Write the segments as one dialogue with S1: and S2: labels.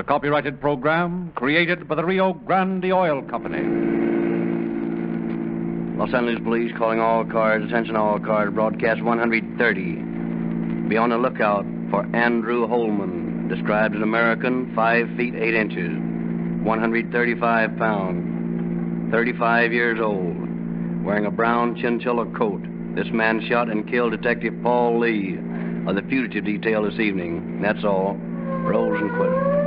S1: a copyrighted program created by the Rio Grande Oil Company.
S2: Los Angeles Police calling all cars, attention all cars, broadcast 130. Be on the lookout for Andrew Holman, described as American, 5 feet 8 inches, 135 pounds, 35 years old, wearing a brown chinchilla coat. This man shot and killed Detective Paul Lee of the fugitive detail this evening. That's all. Rolls and quit.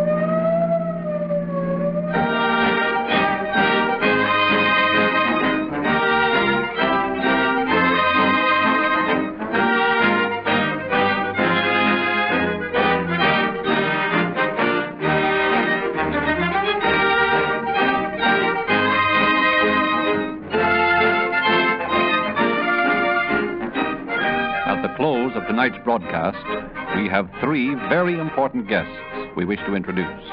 S1: Close of tonight's broadcast, we have 3 very important guests we wish to introduce.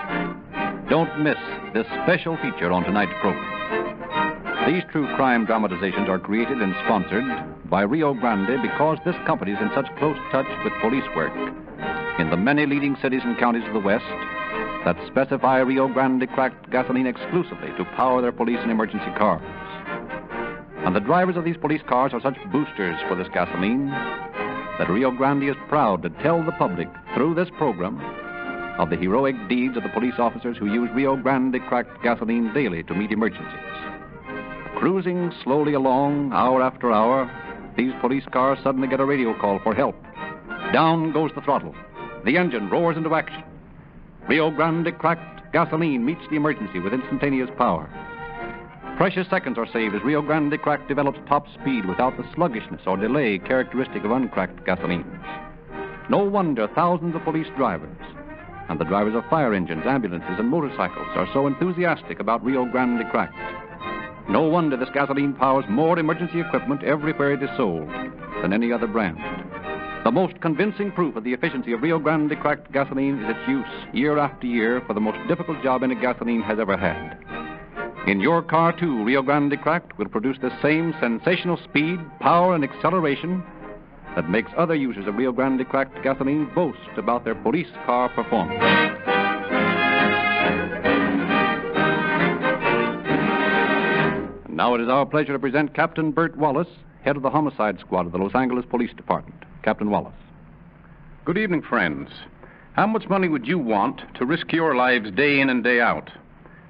S1: Don't miss this special feature on tonight's program. These true crime dramatizations are created and sponsored by Rio Grande because this company is in such close touch with police work in the many leading cities and counties of the West that specify Rio Grande cracked gasoline exclusively to power their police and emergency cars. And the drivers of these police cars are such boosters for this gasoline that Rio Grande is proud to tell the public through this program of the heroic deeds of the police officers who use Rio Grande cracked gasoline daily to meet emergencies. Cruising slowly along, hour after hour, these police cars suddenly get a radio call for help. Down goes the throttle. The engine roars into action. Rio Grande cracked gasoline meets the emergency with instantaneous power. Precious seconds are saved as Rio Grande cracked develops top speed without the sluggishness or delay characteristic of uncracked gasoline. No wonder thousands of police drivers and the drivers of fire engines, ambulances, and motorcycles are so enthusiastic about Rio Grande cracked. No wonder this gasoline powers more emergency equipment everywhere it is sold than any other brand. The most convincing proof of the efficiency of Rio Grande cracked gasoline is its use year after year for the most difficult job any gasoline has ever had. In your car, too, Rio Grande cracked will produce the same sensational speed, power, and acceleration that makes other users of Rio Grande cracked gasoline boast about their police car performance. And now it is our pleasure to present Captain Bert Wallace, head of the homicide squad of the Los Angeles Police Department. Captain Wallace.
S3: Good evening, friends. How much money would you want to risk your lives day in and day out?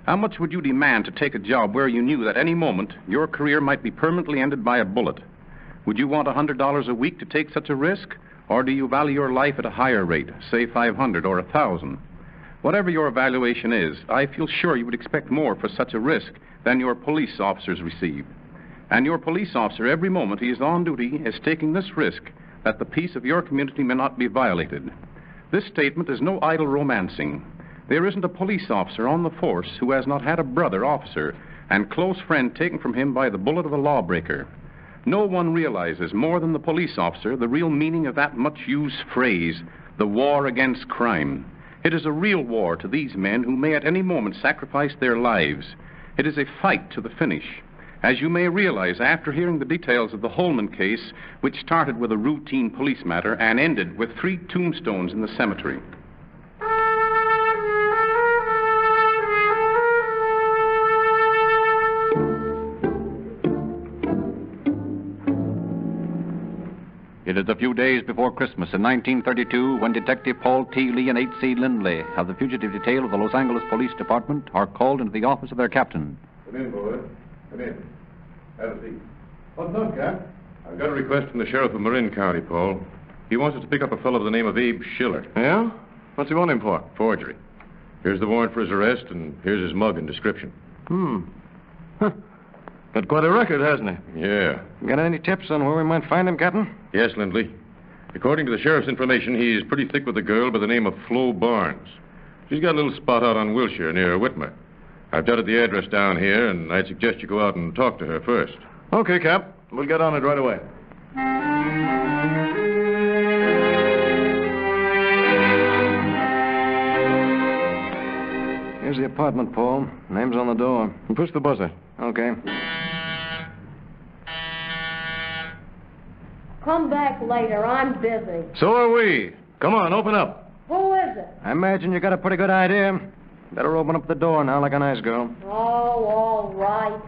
S3: How much would you demand to take a job where you knew that any moment your career might be permanently ended by a bullet? Would you want $100 a week to take such a risk? Or do you value your life at a higher rate, say $500 or $1,000? Whatever your evaluation is, I feel sure you would expect more for such a risk than your police officers receive. And your police officer, every moment he is on duty, is taking this risk that the peace of your community may not be violated. This statement is no idle romancing. There isn't a police officer on the force who has not had a brother officer and close friend taken from him by the bullet of a lawbreaker. No one realizes more than the police officer the real meaning of that much-used phrase, the war against crime. It is a real war to these men who may at any moment sacrifice their lives. It is a fight to the finish. As you may realize after hearing the details of the Holman case, which started with a routine police matter and ended with 3 tombstones in the cemetery.
S1: It is a few days before Christmas in 1932 when Detective Paul T. Lee and H.C. Lindley of the fugitive detail of the Los Angeles Police Department are called into the office of their captain.
S4: Come in, boys. Come in. Have a seat. What's up, Cap? I've got a request from the sheriff of Marin County, Paul. He wants us to pick up a fellow by the name of Abe Schiller.
S5: Yeah? What's he want him for?
S4: Forgery. Here's the warrant for his arrest, and here's his mug and description.
S5: Huh. Got quite a record, hasn't he?
S4: Yeah.
S5: Got any tips on where we might find him, Captain?
S4: Yes, Lindley. According to the sheriff's information, he's pretty thick with a girl by the name of Flo Barnes. She's got a little spot out on Wilshire near Whitmer. I've jotted the address down here, and I'd suggest you go out and talk to her first.
S5: Okay, Cap. We'll get on it right away. Here's the apartment, Paul. Name's on the door. Push the buzzer. Okay.
S6: Come back later. I'm busy.
S5: So are we. Come on, open up.
S6: Who is it?
S5: I imagine you got a pretty good idea. Better open up the door now like a nice girl.
S6: Oh, all right.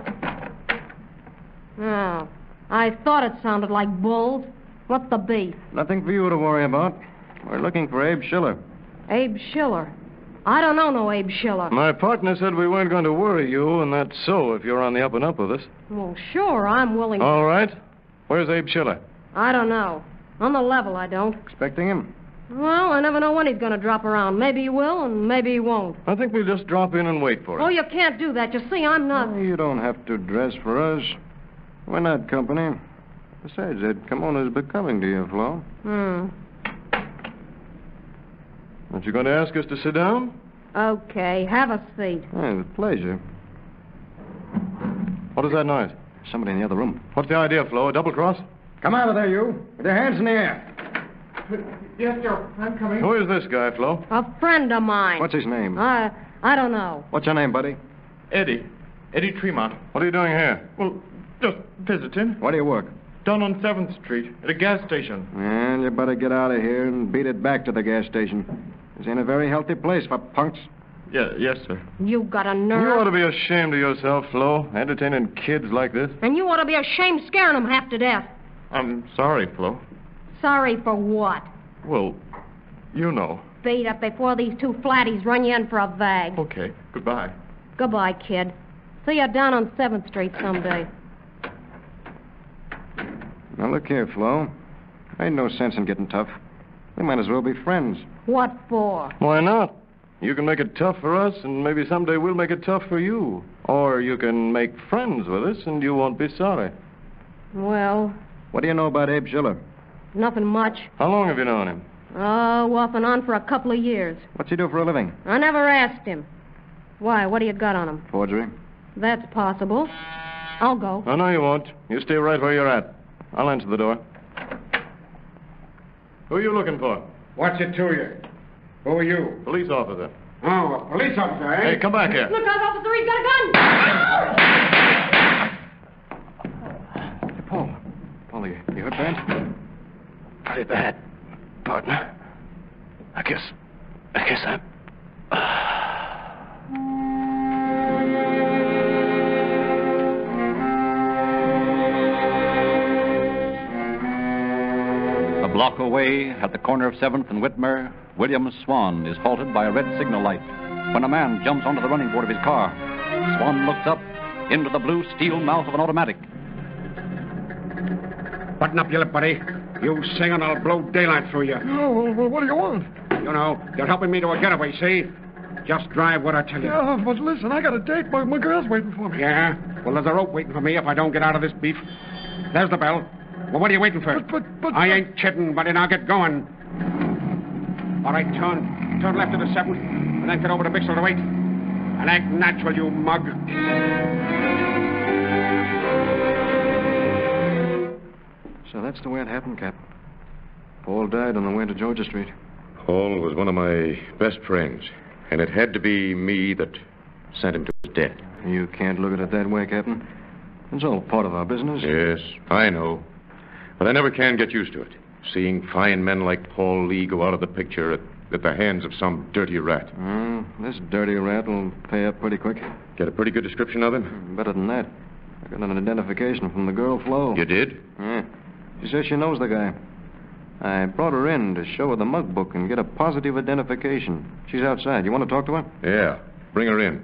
S7: Oh, I thought it sounded like bulls. What's the beef?
S5: Nothing for you to worry about. We're looking for Abe Schiller.
S7: Abe Schiller. I don't know no Abe Schiller.
S5: My partner said we weren't going to worry you, and that's so if you're on the up and up with us.
S7: Well, sure, I'm willing.
S5: All right. Where's Abe Schiller?
S7: I don't know. On the level, I don't.
S5: Expecting him?
S7: Well, I never know when he's going to drop around. Maybe he will, and maybe he won't.
S5: I think we'll just drop in and wait for him.
S7: Oh, you can't do that. You see, I'm not...
S5: Oh, you don't have to dress for us. We're not company. Besides, that kimono is becoming to you, Flo. Aren't you going to ask us to sit down?
S7: Okay, have a seat.
S5: With pleasure. What is that noise? Somebody in the other room. What's the idea, Flo? A double cross?
S8: Come out of there, you. With your hands in the air. Yes, sir. I'm coming.
S5: Who is this guy, Flo?
S7: A friend of mine.
S5: What's his name?
S7: I don't know.
S5: What's your name, buddy?
S8: Eddie Tremont.
S5: What are you doing here?
S8: Well, just visiting.
S5: Where do you work?
S8: Down on 7th Street at a gas station.
S5: Well, you better get out of here and beat it back to the gas station. This ain't a very healthy place for punks.
S8: Yes, sir.
S7: You got a nerve.
S5: You ought to be ashamed of yourself, Flo, entertaining kids like this.
S7: And you ought to be ashamed scaring them half to death.
S8: I'm sorry, Flo.
S7: Sorry for what?
S8: Well, you know.
S7: Beat up before these two flatties run you in for a vag.
S8: Okay, goodbye.
S7: Goodbye, kid. See you down on 7th Street someday.
S5: Now, look here, Flo. Ain't no sense in getting tough. We might as well be friends.
S7: What for?
S5: Why not? You can make it tough for us, and maybe someday we'll make it tough for you. Or you can make friends with us, and you won't be sorry.
S7: Well...
S5: What do you know about Abe Schiller?
S7: Nothing much.
S5: How long have you known him?
S7: Oh, off and on for a couple of years.
S5: What's he do for a living?
S7: I never asked him. Why, what do you got on him?
S5: Forgery.
S7: That's possible. I'll go.
S5: Oh, no, you won't. You stay right where you're at. I'll answer the door. Who are you looking for?
S8: What's it to you? Who are you?
S5: Police officer.
S8: Oh, a police officer, eh?
S5: Hey, come back here.
S7: Look out, officer, he's got a gun!
S5: Paul, you hurt bad?
S2: Pretty bad, partner. I guess I'm...
S1: A block away, at the corner of 7th and Whitmer, William Swan is halted by a red signal light when a man jumps onto the running board of his car. Swan looks up into the blue steel mouth of an automatic.
S9: Button up your lip, buddy. You sing and I'll blow daylight through you.
S8: Oh, well, what do you want?
S9: You know, you're helping me to a getaway, see? Just drive what I tell you.
S8: Yeah, but listen, I got a date. My girl's waiting for me.
S9: Yeah? Well, there's a rope waiting for me if I don't get out of this beef. There's the bell. Well, what are you waiting for?
S8: But...
S9: I ain't kidding, buddy. Now get going. All right, turn left to the 7th, and then get over to Bixel to 8. And act natural, you mug.
S5: So that's the way it happened, Cap. Paul died on the way to Georgia Street.
S4: Paul was one of my best friends, and it had to be me that sent him to his death.
S5: You can't look at it that way, Captain. It's all part of our business.
S4: Yes, I know. But I never can get used to it. Seeing fine men like Paul Lee go out of the picture at the hands of some dirty rat.
S5: This dirty rat will pay up pretty quick.
S4: Get a pretty good description of him?
S5: Better than that. I got an identification from the girl, Flo.
S4: You did?
S5: Yeah. She says she knows the guy. I brought her in to show her the mug book and get a positive identification. She's outside. You want to talk to her?
S4: Yeah. Bring her in.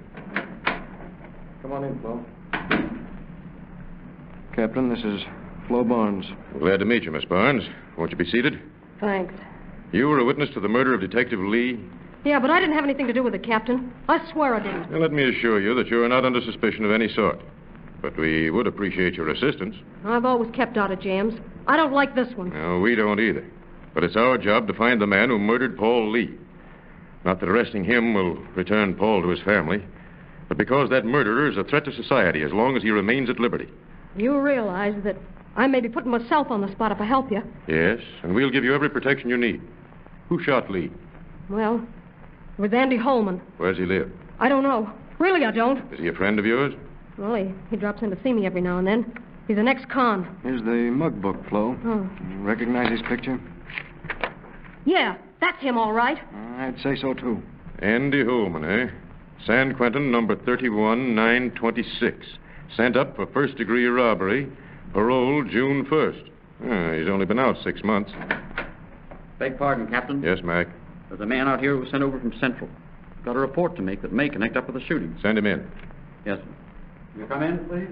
S5: Come on in, Flo. Captain, this is Flo Barnes.
S4: Glad to meet you, Miss Barnes. Won't you be seated?
S7: Thanks.
S4: You were a witness to the murder of Detective Lee?
S7: Yeah, but I didn't have anything to do with it, Captain. I swear I didn't.
S4: Now, let me assure you that you are not under suspicion of any sort. But we would appreciate your assistance.
S7: I've always kept out of jams. I don't like this one.
S4: No, we don't either. But it's our job to find the man who murdered Paul Lee. Not that arresting him will return Paul to his family, but because that murderer is a threat to society as long as he remains at liberty.
S7: You realize that I may be putting myself on the spot if I help you.
S4: Yes, and we'll give you every protection you need. Who shot Lee?
S7: Well, it was Andy Holman.
S4: Where's he live?
S7: I don't know. Really, I don't.
S4: Is he a friend of yours?
S7: Well, he drops in to see me every now and then. He's an ex-con.
S5: Here's the mug book, Flo.
S7: Oh.
S5: You recognize his picture?
S7: Yeah, that's him, all right.
S5: I'd say so, too.
S4: Andy Holman, eh? San Quentin, number 31926. Sent up for first-degree robbery. Parole June 1st. He's only been out 6 months.
S10: Beg pardon, Captain.
S4: Yes, Mac.
S10: There's a man out here who was sent over from Central. Got a report to make that may connect up with the shooting.
S4: Send him in.
S10: Yes, sir. Will you come in, please?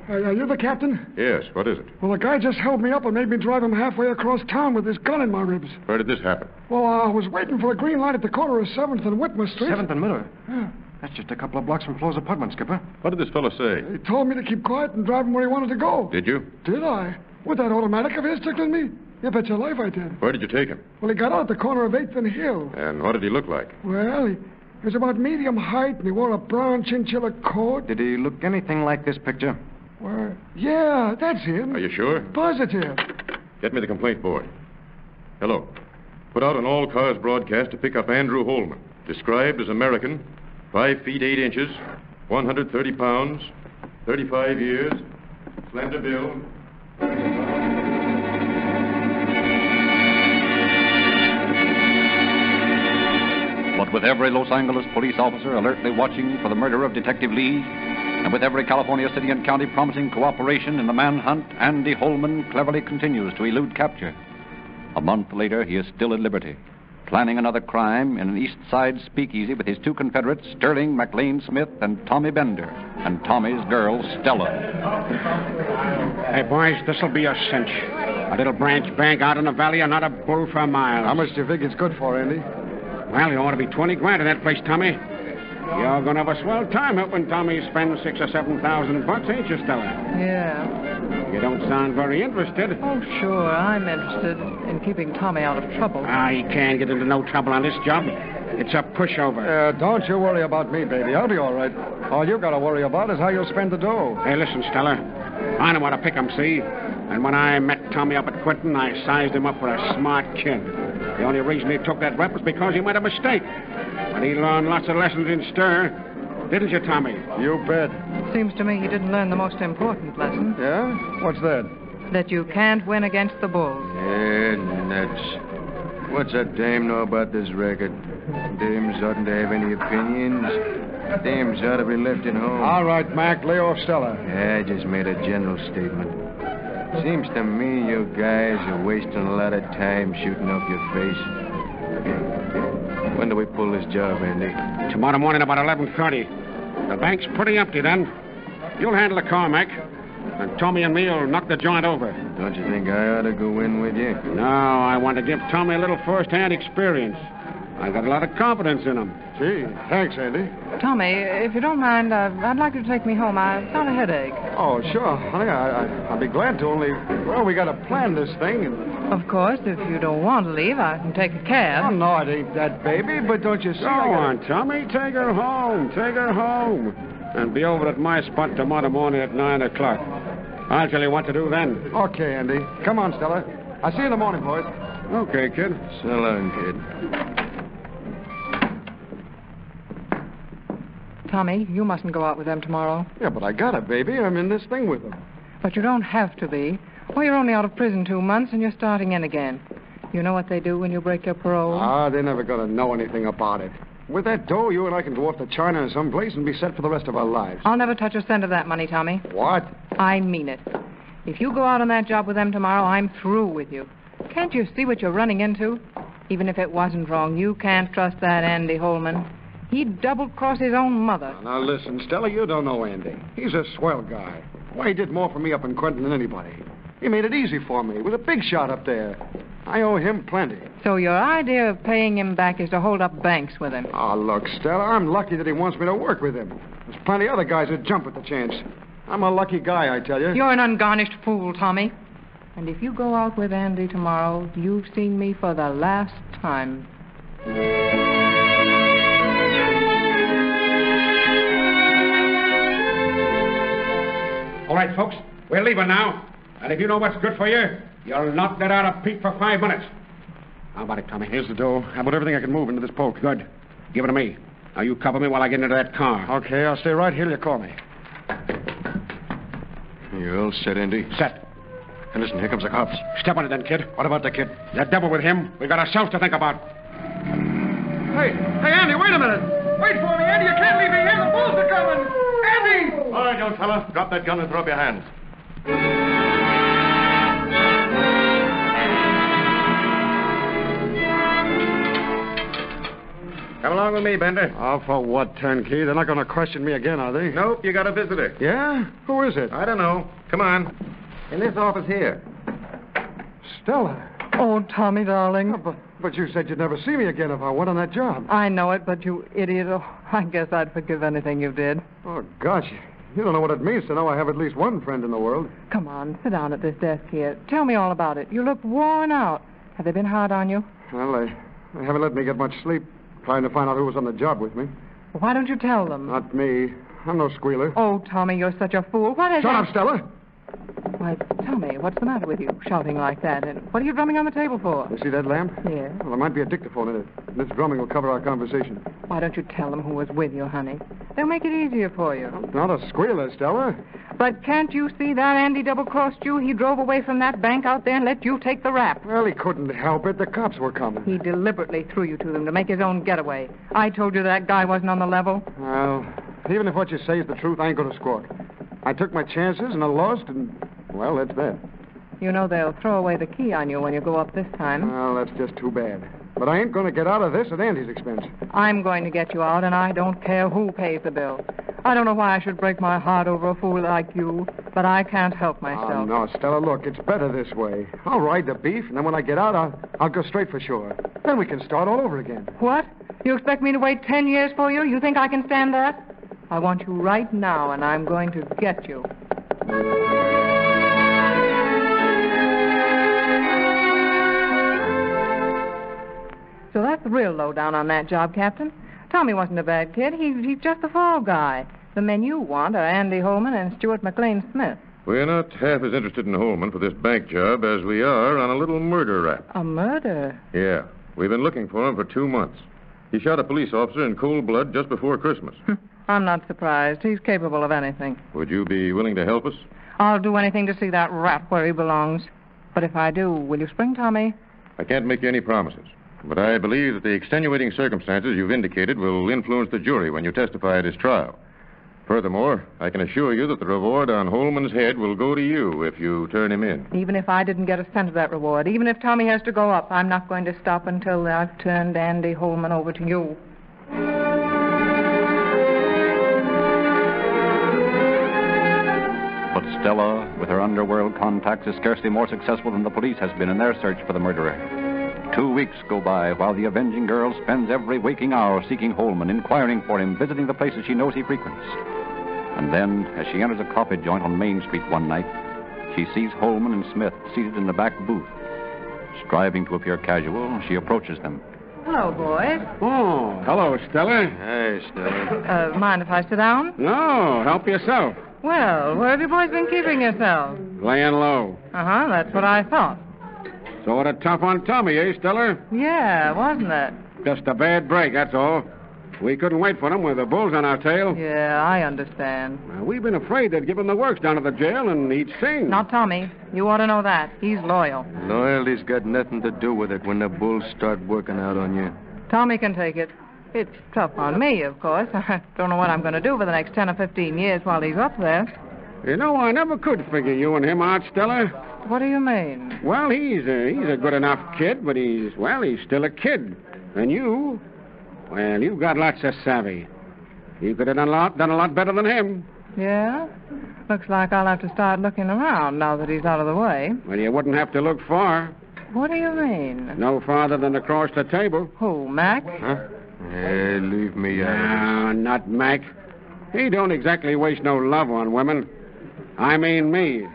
S8: Are you the captain?
S4: Yes, what is it?
S8: Well, the guy just held me up and made me drive him halfway across town with his gun in my ribs.
S4: Where did this happen?
S8: Well, I was waiting for the green light at the corner of 7th and Whitmer Street.
S5: 7th and Miller?
S8: Yeah.
S5: That's just a couple of blocks from Flo's apartment, Skipper.
S4: What did this fellow say?
S8: He told me to keep quiet and drive him where he wanted to go.
S4: Did you?
S8: Did I? With that automatic of his tickling me? You bet your life I did.
S4: Where did you take him?
S8: Well, he got out at the corner of 8th and Hill.
S4: And what did he look like?
S8: Well, he was about medium height, and he wore a brown chinchilla coat.
S5: Did he look anything like this picture?
S8: Well, yeah, that's him.
S4: Are you sure?
S8: Positive.
S4: Get me the complaint board. Hello. Put out an all-cars broadcast to pick up Andrew Holman. Described as American, 5 feet 8 inches, 130 pounds, 35 years, slender build.
S1: But with every Los Angeles police officer alertly watching for the murder of Detective Lee, and with every California city and county promising cooperation in the manhunt, Andy Holman cleverly continues to elude capture. A month later, he is still at liberty, planning another crime in an East Side speakeasy with his 2 Confederates, Sterling McLean Smith and Tommy Bender, and Tommy's girl, Stella.
S9: Hey, boys, this'll be a cinch. A little branch bank out in the valley and not a bull for miles.
S8: How much do you think it's good for, Andy?
S9: Well, you ought to be 20 grand in that place, Tommy. You're going to have a swell time up when Tommy spends $6,000 or $7,000, ain't you, Stella?
S11: Yeah.
S9: You don't sound very interested.
S11: Oh, sure. I'm interested in keeping Tommy out of trouble.
S9: He can't get into no trouble on this job. It's a pushover.
S8: Don't you worry about me, baby. I'll be all right. All you got to worry about is how you'll spend the dough.
S9: Hey, listen, Stella. I know how to pick 'em, see? And when I met Tommy up at Quentin, I sized him up for a smart kid. The only reason he took that rep was because he made a mistake. But he learned lots of lessons in stir. Didn't you, Tommy?
S8: You bet.
S11: Seems to me he didn't learn the most important lesson.
S8: Yeah? What's that?
S11: That you can't win against the bulls.
S5: Yeah, nuts. What's that dame know about this record? Dames oughtn't to have any opinions. Dames ought to be left at home.
S8: All right, Mac, lay off Stella.
S5: I just made a general statement. Seems to me you guys are wasting a lot of time shooting up your face. When do we pull this job, Andy?
S9: Tomorrow morning about 11:30. The bank's pretty empty then. You'll handle the car, Mac. And Tommy and me will knock the joint over.
S5: Don't you think I ought to go in with you?
S9: No, I want to give Tommy a little first-hand experience. I got a lot of confidence in him.
S8: Gee, thanks, Andy.
S11: Tommy, if you don't mind, I'd like you to take me home. I've got a headache.
S8: Oh, sure, honey. I'd be glad to, only, well, we got to plan this thing. And...
S11: Of course, if you don't want to leave, I can take a cab.
S8: Oh, no, it ain't that, baby, but don't you see...
S9: Go on, Tommy. Take her home. Take her home. And be over at my spot tomorrow morning at 9 o'clock. I'll tell you what to do then.
S8: Okay, Andy. Come on, Stella. I'll see you in the morning, boys.
S9: Okay, kid.
S5: So long, kid.
S11: Tommy, you mustn't go out with them tomorrow.
S8: Yeah, but I gotta, baby. I'm in this thing with them.
S11: But you don't have to be. Well, you're only out of prison 2 months, and you're starting in again. You know what they do when you break your parole?
S8: They're never gonna know anything about it. With that dough, you and I can go off to China or someplace and be set for the rest of our lives.
S11: I'll never touch a cent of that money, Tommy.
S8: What?
S11: I mean it. If you go out on that job with them tomorrow, I'm through with you. Can't you see what you're running into? Even if it wasn't wrong, you can't trust that Andy Holman. He'd double-cross his own mother.
S8: Now, listen, Stella, you don't know Andy. He's a swell guy. Why, he did more for me up in Quentin than anybody. He made it easy for me. He was a big shot up there. I owe him plenty.
S11: So your idea of paying him back is to hold up banks with him?
S8: Oh, look, Stella, I'm lucky that he wants me to work with him. There's plenty of other guys that jump at the chance. I'm a lucky guy, I tell you.
S11: You're an ungarnished fool, Tommy. And if you go out with Andy tomorrow, you've seen me for the last time.
S9: All right, folks, we're leaving now. And if you know what's good for you, you'll knock that out of Pete for 5 minutes. How about it, Tommy?
S8: Here's the dough. How about everything I can move into this poke?
S9: Good. Give it to me. Now you cover me while I get into that car.
S8: Okay, I'll stay right here till you call me.
S5: You all set, Andy?
S9: Set.
S5: And listen, here comes the cops.
S9: Step on it then, kid.
S5: What about the kid?
S9: The devil with him. We got ourselves to think about.
S8: Hey, Andy, wait a minute. Wait for me, Andy. You can't leave me here. The bulls are coming. Andy!
S4: All right, young fella. Drop that gun and throw up your hands. Come along with me, Bender.
S8: Oh, for what, turnkey? They're not going to question me again, are they?
S4: Nope, you got a visitor.
S8: Yeah? Who is it?
S4: I don't know. Come on. In this office here.
S8: Stella.
S11: Oh, Tommy, darling.
S8: Oh, but you said you'd never see me again if I went on that job.
S11: I know it, but you idiot. Oh, I guess I'd forgive anything you did.
S8: Oh, gosh. You don't know what it means to know I have at least one friend in the world.
S11: Come on, sit down at this desk here. Tell me all about it. You look worn out. Have they been hard on you?
S8: Well, they haven't let me get much sleep trying to find out who was on the job with me.
S11: Well, why don't you tell them?
S8: Not me. I'm no squealer.
S11: Oh, Tommy, you're such a fool. What is
S8: Shut
S11: it?
S8: up, Stella.
S11: Why, tell me, what's the matter with you, shouting like that? And what are you drumming on the table for?
S8: You see that lamp?
S11: Yeah.
S8: Well, there might be a dictaphone in it. This drumming will cover our conversation.
S11: Why don't you tell them who was with you, honey? They'll make it easier for you.
S8: I'm not a squealer, Stella.
S11: But can't you see that Andy double-crossed you? He drove away from that bank out there and let you take the rap.
S8: Well, he couldn't help it. The cops were coming.
S11: He deliberately threw you to them to make his own getaway. I told you that guy wasn't on the level.
S8: Well, even if what you say is the truth, I ain't going to squawk. I took my chances and I lost, and, well, that's that.
S11: You know they'll throw away the key on you when you go up this time.
S8: Well, that's just too bad. But I ain't going to get out of this at Andy's expense.
S11: I'm going to get you out, and I don't care who pays the bill. I don't know why I should break my heart over a fool like you, but I can't help myself.
S8: Oh, no, Stella, look, it's better this way. I'll ride the beef, and then when I get out, I'll go straight for shore. Then we can start all over again.
S11: What? You expect me to wait 10 years for you? You think I can stand that? I want you right now, and I'm going to get you. So that's the real lowdown on that job, Captain. Tommy wasn't a bad kid. He's just a fall guy. The men you want are Andy Holman and Stuart McLean Smith.
S4: We're not half as interested in Holman for this bank job as we are on a little murder rap.
S11: A murder?
S4: Yeah. We've been looking for him for 2 months. He shot a police officer in cold blood just before Christmas.
S11: I'm not surprised. He's capable of anything.
S4: Would you be willing to help us?
S11: I'll do anything to see that rat where he belongs. But if I do, will you spring Tommy?
S4: I can't make you any promises. But I believe that the extenuating circumstances you've indicated will influence the jury when you testify at his trial. Furthermore, I can assure you that the reward on Holman's head will go to you if you turn him in.
S11: Even if I didn't get a cent of that reward, even if Tommy has to go up, I'm not going to stop until I've turned Andy Holman over to you.
S1: But Stella, with her underworld contacts, is scarcely more successful than the police has been in their search for the murderer. 2 weeks go by while the avenging girl spends every waking hour seeking Holman, inquiring for him, visiting the places she knows he frequents. And then, as she enters a coffee joint on Main Street one night, she sees Holman and Smith seated in the back booth. Striving to appear casual, she approaches them.
S11: Hello, boys.
S9: Oh, hello, Stella.
S5: Hey, Stella.
S11: Mind if I sit down?
S9: No, help yourself.
S11: Well, where have you boys been keeping yourselves?
S9: Laying low.
S11: Uh-huh, that's what I thought.
S9: Sort of tough on Tommy, eh, Stella?
S11: Yeah, wasn't it?
S9: Just a bad break, that's all. We couldn't wait for him with the bulls on our tail.
S11: Yeah, I understand.
S9: We've been afraid they'd give him the works down at the jail and he'd sing.
S11: Not Tommy. You ought to know that. He's loyal.
S5: Loyalty's got nothing to do with it when the bulls start working out on you.
S11: Tommy can take it. It's tough on me, of course. I don't know what I'm going to do for the next 10 or 15 years while he's up there.
S9: You know, I never could figure you and him out, Stella.
S11: What do you mean?
S9: Well, he's a good enough kid, but he's still a kid. And you, well, you've got lots of savvy. You could have done a lot better than him.
S11: Yeah? Looks like I'll have to start looking around now that he's out of the way.
S9: Well, you wouldn't have to look far.
S11: What do you mean?
S9: No farther than across the table.
S11: Who, Mac?
S5: Huh? Hey, leave me out of
S9: No, not Mac. He don't exactly waste no love on women. I mean me.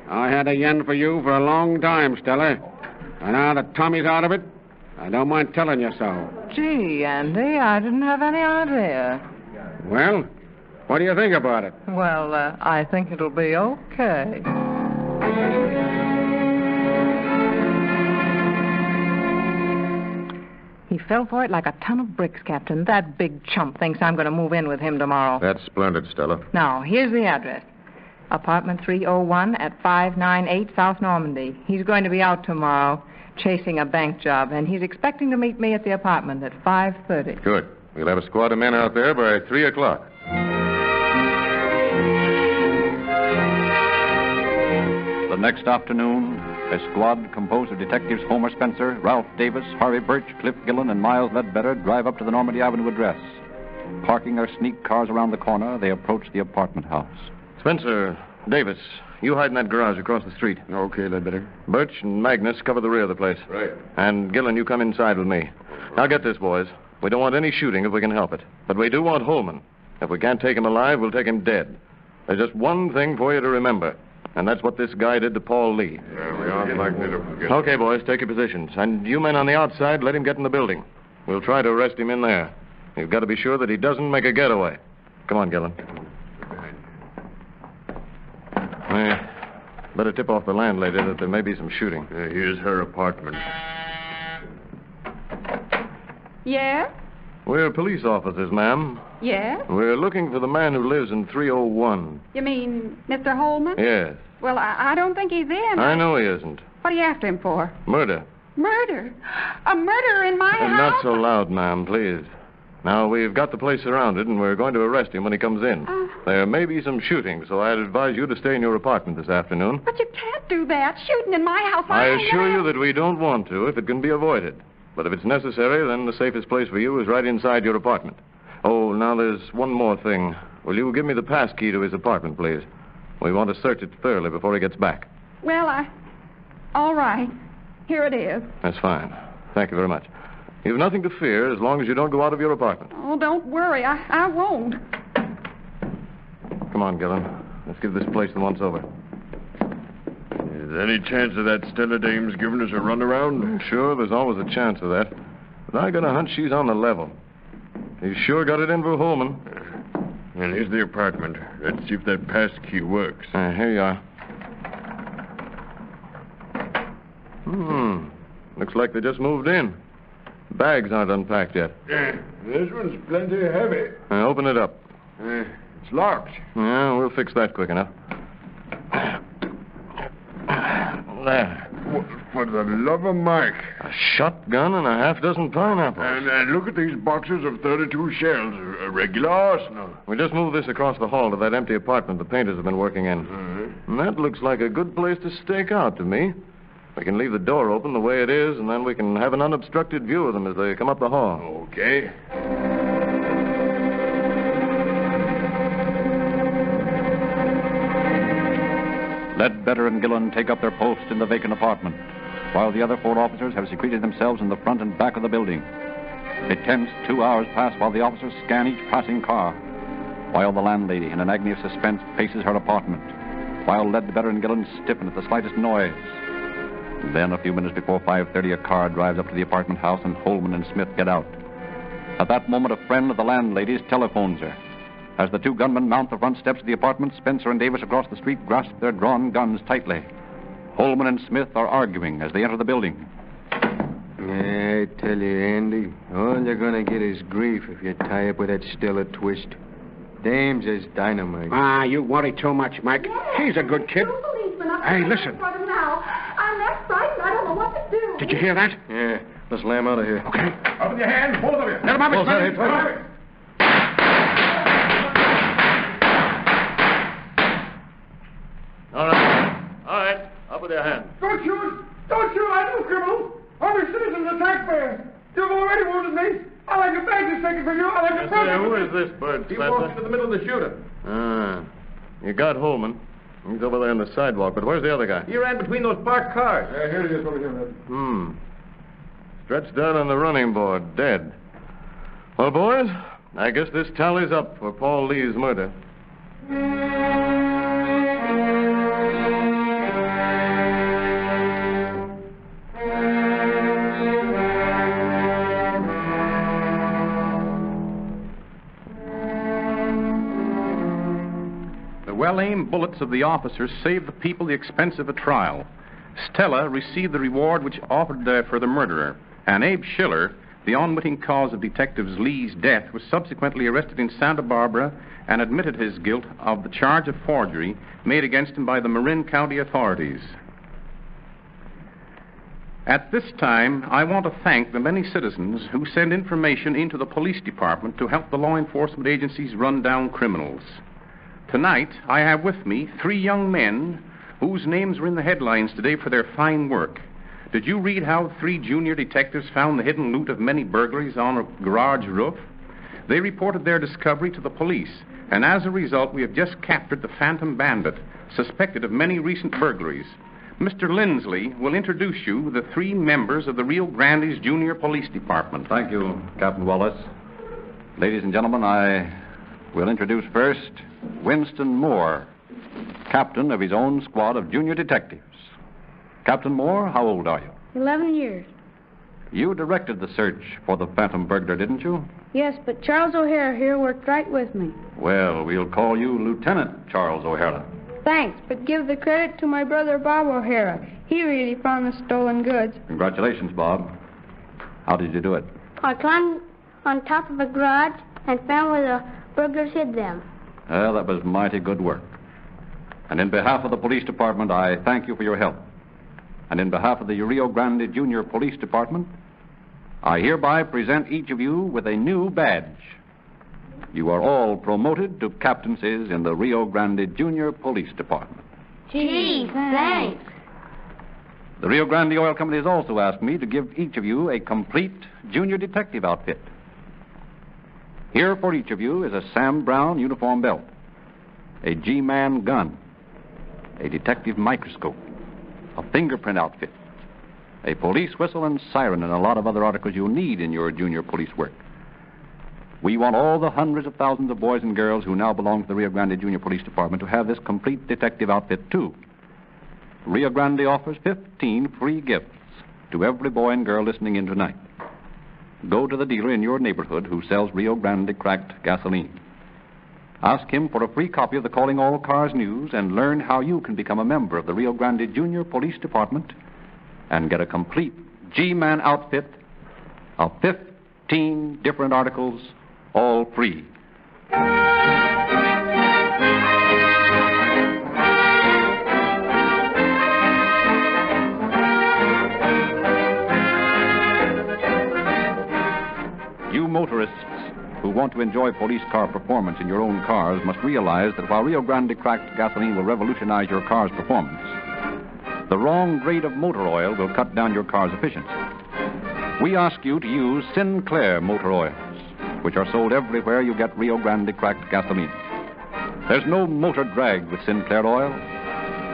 S9: I had a yen for you for a long time, Stella. And now that Tommy's out of it, I don't mind telling you so.
S11: Gee, Andy, I didn't have any idea.
S9: Well, what do you think about it?
S11: Well, I think it'll be okay. He fell for it like a ton of bricks, Captain. That big chump thinks I'm going to move in with him tomorrow.
S4: That's splendid, Stella.
S11: Now, here's the address. Apartment 301 at 598 South Normandy. He's going to be out tomorrow chasing a bank job, and he's expecting to meet me at the apartment at 5:30.
S4: Good. We'll have a squad of men out there by 3 o'clock.
S1: The next afternoon, a squad composed of Detectives Homer Spencer, Ralph Davis, Harvey Birch, Cliff Gillen, and Miles Ledbetter drive up to the Normandy Avenue address. Parking their sneak cars around the corner, they approach the apartment house.
S5: Spencer, Davis, you hide in that garage across the street.
S8: Okay, Ledbetter.
S5: Birch and Magnus cover the rear of the place.
S4: Right.
S5: And Gillen, you come inside with me. Now get this, boys. We don't want any shooting if we can help it. But we do want Holman. If we can't take him alive, we'll take him dead. There's just one thing for you to remember. And that's what this guy did to Paul Lee.
S4: Yeah, we aren't likely to forget.
S5: Okay, boys, take your positions. And you men on the outside, let him get in the building. We'll try to arrest him in there. You've got to be sure that he doesn't make a getaway. Come on, Gillen. Better tip off the landlady that there may be some shooting.
S4: Here's her apartment.
S12: Yeah?
S5: We're police officers, ma'am.
S12: Yeah?
S5: We're looking for the man who lives in 301.
S12: You mean Mr. Holman?
S5: Yes.
S12: Well, I don't think he's in.
S5: I know he isn't.
S12: What are you after him for?
S5: Murder.
S12: Murder? A murder in my house?
S5: Not so loud, ma'am, please. Now, we've got the place surrounded, and we're going to arrest him when he comes in. There may be some shooting, so I'd advise you to stay in your apartment this afternoon.
S12: But you can't do that. Shooting in my house.
S5: I assure you that we don't want to if it can be avoided. But if it's necessary, then the safest place for you is right inside your apartment. Oh, now there's one more thing. Will you give me the pass key to his apartment, please? We want to search it thoroughly before he gets back.
S12: Well, all right. Here it is.
S5: That's fine. Thank you very much. You've nothing to fear as long as you don't go out of your apartment.
S12: Oh, don't worry. I won't.
S5: Come on, Gillen. Let's give this place the once-over.
S4: Is there any chance of that Stella dame's giving us a runaround?
S5: Sure, there's always a chance of that. But I got a hunch she's on the level. You sure got it in for Holman.
S4: And here's the apartment. Let's see if that pass key works.
S5: Here you are. Looks like they just moved in. Bags aren't unpacked yet.
S4: This one's plenty heavy.
S5: Open it up.
S4: It's locked.
S5: Yeah, we'll fix that quick enough. There.
S4: For the love of Mike.
S5: A shotgun and a half-dozen pineapples.
S4: And look at these boxes of 32 shells. A regular arsenal.
S5: We just moved this across the hall to that empty apartment the painters have been working in. And that looks like a good place to stake out to me. We can leave the door open the way it is, and then we can have an unobstructed view of them as they come up the hall.
S4: Okay.
S1: Ledbetter and Gillen take up their post in the vacant apartment, while the other 4 officers have secreted themselves in the front and back of the building. A tense 2 hours pass while the officers scan each passing car, while the landlady, in an agony of suspense, faces her apartment, while Ledbetter and Gillen stiffen at the slightest noise. Then, a few minutes before 5:30, a car drives up to the apartment house, and Holman and Smith get out. At that moment, a friend of the landlady's telephones her. As the 2 gunmen mount the front steps of the apartment, Spencer and Davis across the street grasp their drawn guns tightly. Holman and Smith are arguing as they enter the building.
S5: I tell you, Andy, all you're going to get is grief if you tie up with that Stella twist. Dame's as dynamite.
S9: You worry too much, Mike. He's a good kid. Hey, listen.
S6: I'm that frightened. I don't know what to do.
S9: Did you hear that?
S8: Yeah, let's lay him out of here.
S9: Okay.
S4: Up in your hands, both of you.
S9: Let him have
S8: Both
S9: it,
S8: sides, both sides.
S5: All right. Up with your hands.
S8: Don't shoot! Don't shoot! I'm no criminal. I'm a citizen and a taxpayer. You've already wounded me. I like a badges taken from you. I like a present.
S5: Who is this bird,
S8: He
S5: Spencer?
S8: walked into the middle of the shooting.
S5: You got Holman. He's over there on the sidewalk, but where's the other guy?
S8: He ran between those parked cars. Here he is over here.
S5: Stretched out on the running board, dead. Well, boys, I guess this tallies up for Paul Lee's murder.
S3: The well-aimed bullets of the officers saved the people the expense of a trial. Stella received the reward which offered for the murderer, and Abe Schiller, the unwitting cause of Detectives Lee's death, was subsequently arrested in Santa Barbara and admitted his guilt of the charge of forgery made against him by the Marin County authorities. At this time, I want to thank the many citizens who send information into the police department to help the law enforcement agencies run down criminals. Tonight, I have with me 3 young men whose names were in the headlines today for their fine work. Did you read how 3 junior detectives found the hidden loot of many burglaries on a garage roof? They reported their discovery to the police, and as a result, we have just captured the Phantom Bandit, suspected of many recent burglaries. Mr. Lindsley will introduce you the 3 members of the Rio Grande's Junior Police Department.
S1: Thank you, Captain Wallace. Ladies and gentlemen, I will introduce first Winston Moore, captain of his own squad of junior detectives. Captain Moore, how old are you?
S13: 11 years.
S1: You directed the search for the Phantom burglar, didn't you?
S13: Yes, but Charles O'Hara here worked right with me.
S1: Well, we'll call you Lieutenant Charles O'Hara.
S13: Thanks, but give the credit to my brother Bob O'Hara. He really found the stolen goods.
S1: Congratulations, Bob. How did you do it?
S13: I climbed on top of a garage and found where the burglars hid them.
S1: Well, that was mighty good work. And in behalf of the police department, I thank you for your help. And in behalf of the Rio Grande Junior Police Department, I hereby present each of you with a new badge. You are all promoted to captaincies in the Rio Grande Junior Police Department.
S13: Gee, thanks.
S1: The Rio Grande Oil Company has also asked me to give each of you a complete junior detective outfit. Here for each of you is a Sam Brown uniform belt, a G-Man gun, a detective microscope, a fingerprint outfit, a police whistle and siren, and a lot of other articles you'll need in your junior police work. We want all the hundreds of thousands of boys and girls who now belong to the Rio Grande Junior Police Department to have this complete detective outfit, too. Rio Grande offers 15 free gifts to every boy and girl listening in tonight. Go to the dealer in your neighborhood who sells Rio Grande cracked gasoline. Ask him for a free copy of the Calling All Cars News and learn how you can become a member of the Rio Grande Junior Police Department and get a complete G-Man outfit of 15 different articles, all free. You motorists who want to enjoy police car performance in your own cars must realize that while Rio Grande cracked gasoline will revolutionize your car's performance, the wrong grade of motor oil will cut down your car's efficiency. We ask you to use Sinclair motor oils, which are sold everywhere you get Rio Grande cracked gasoline. There's no motor drag with Sinclair oil.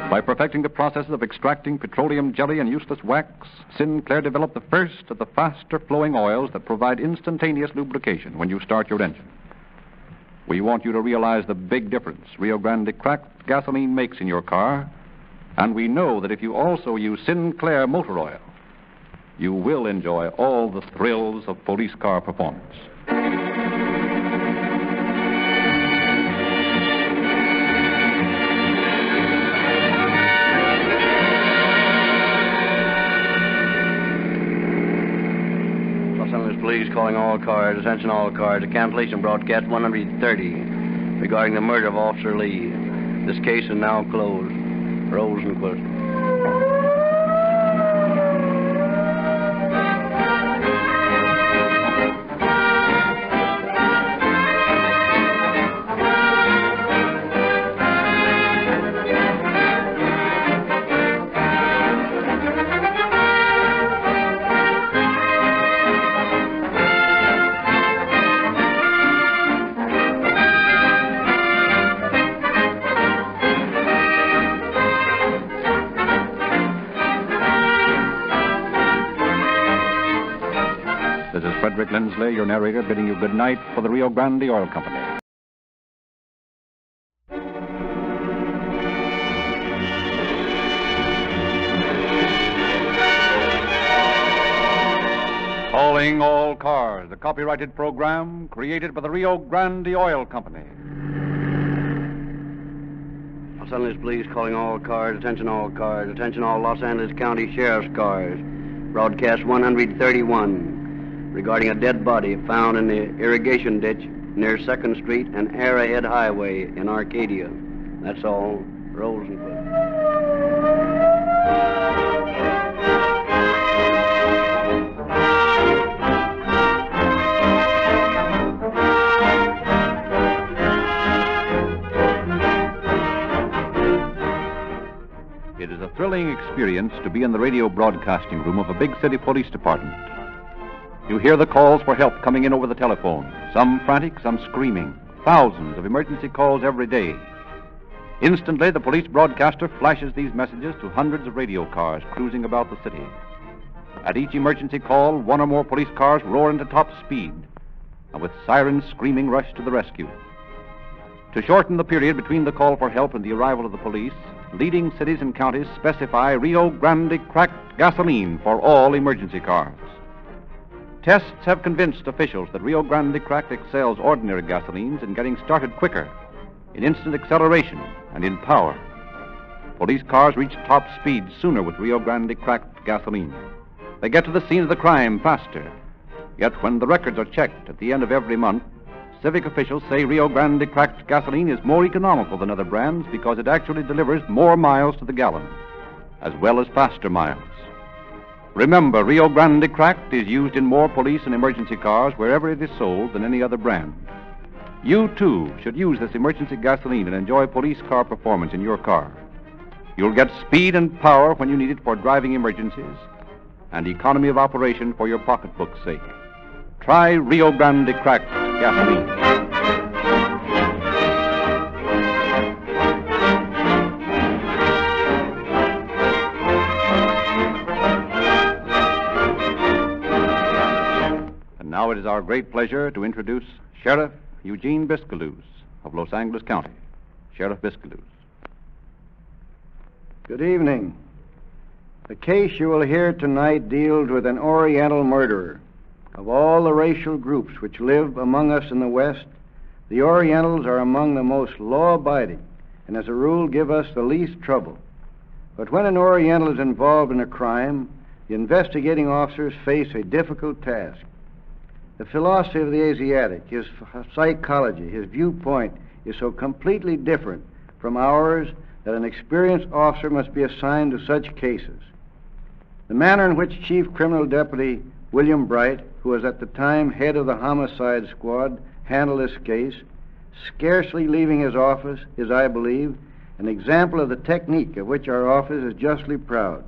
S1: By perfecting the processes of extracting petroleum jelly and useless wax, Sinclair developed the first of the faster-flowing oils that provide instantaneous lubrication when you start your engine. We want you to realize the big difference Rio Grande cracked gasoline makes in your car, and we know that if you also use Sinclair motor oil, you will enjoy all the thrills of police car performance.
S2: Police calling all cars, attention all cars, a cancellation broadcast 130 regarding the murder of Officer Lee. This case is now closed. Rosenquist.
S1: Rick Lindsley, your narrator, bidding you good night for the Rio Grande Oil Company. Calling All Cars, a copyrighted program created by the Rio Grande Oil Company.
S2: Los Angeles Police calling all cars, attention all Los Angeles County Sheriff's cars. Broadcast 131. Regarding a dead body found in the irrigation ditch near 2nd Street and Arrowhead Highway in Arcadia. That's all. Rosenquist.
S1: a thrilling experience to be in the radio broadcasting room of a big city police department. You hear the calls for help coming in over the telephone, some frantic, some screaming. Thousands of emergency calls every day. Instantly, the police broadcaster flashes these messages to hundreds of radio cars cruising about the city. At each emergency call, one or more police cars roar into top speed, and with sirens screaming, rush to the rescue. To shorten the period between the call for help and the arrival of the police, leading cities and counties specify Rio Grande cracked gasoline for all emergency cars. Tests have convinced officials that Rio Grande cracked excels ordinary gasolines in getting started quicker, in instant acceleration, and in power. Police cars reach top speed sooner with Rio Grande cracked gasoline. They get to the scene of the crime faster. Yet when the records are checked at the end of every month, civic officials say Rio Grande cracked gasoline is more economical than other brands because it actually delivers more miles to the gallon, as well as faster miles. Remember, Rio Grande cracked is used in more police and emergency cars wherever it is sold than any other brand. You, too, should use this emergency gasoline and enjoy police car performance in your car. You'll get speed and power when you need it for driving emergencies, and economy of operation for your pocketbook's sake. Try Rio Grande cracked gasoline. And now it is our great pleasure to introduce Sheriff Eugene Biscaloos of Los Angeles County. Sheriff Biscaloos.
S14: Good evening. The case you will hear tonight deals with an Oriental murderer. Of all the racial groups which live among us in the West, the Orientals are among the most law-abiding and as a rule give us the least trouble. But when an Oriental is involved in a crime, the investigating officers face a difficult task. The philosophy of the Asiatic, his psychology, his viewpoint is so completely different from ours that an experienced officer must be assigned to such cases. The manner in which Chief Criminal Deputy William Bright, who was at the time head of the homicide squad, handled this case, scarcely leaving his office, is, I believe, an example of the technique of which our office is justly proud.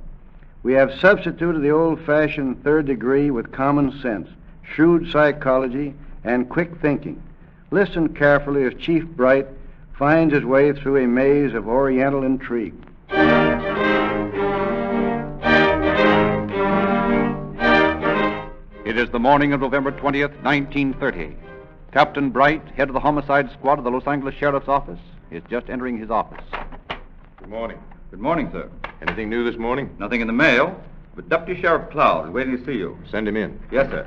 S14: We have substituted the old-fashioned third degree with common sense, shrewd psychology, and quick thinking. Listen carefully as Chief Bright finds his way through a maze of Oriental intrigue.
S1: It is the morning of November 20th, 1930. Captain Bright, head of the homicide squad of the Los Angeles Sheriff's Office, is just entering his office.
S4: Good morning.
S1: Good morning, sir.
S4: Anything new this morning?
S1: Nothing in the mail, but Deputy Sheriff Cloud is waiting to see you.
S4: Send him in.
S1: Yes, sir.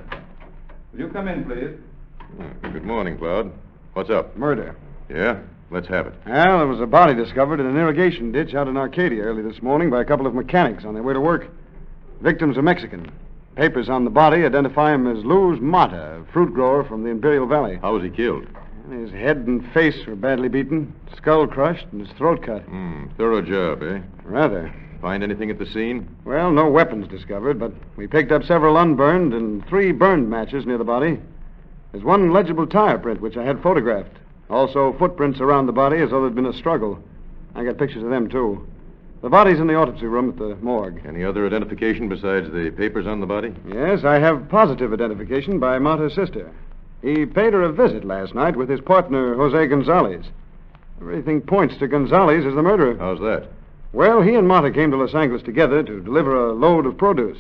S1: Will you come in, please?
S4: Good morning, Cloud. What's up?
S8: Murder.
S4: Yeah? Let's have it.
S8: Well, there was a body discovered in an irrigation ditch out in Arcadia early this morning by a couple of mechanics on their way to work. Victim's a Mexican. Papers on the body identify him as Luz Mata, a fruit grower from the Imperial Valley.
S4: How was he killed?
S8: His head and face were badly beaten, skull crushed, and his throat cut.
S4: Thorough job, eh?
S8: Rather.
S4: Find anything at the scene?
S8: Well, no weapons discovered, but we picked up several unburned and 3 burned matches near the body. There's one legible tire print, which I had photographed. Also, footprints around the body as though there'd been a struggle. I got pictures of them, too. The body's in the autopsy room at the morgue.
S4: Any other identification besides the papers on the body?
S8: Yes, I have positive identification by Mata's sister. He paid her a visit last night with his partner, Jose Gonzalez. Everything points to Gonzalez as the murderer.
S4: How's that?
S8: Well, he and Mata came to Los Angeles together to deliver a load of produce.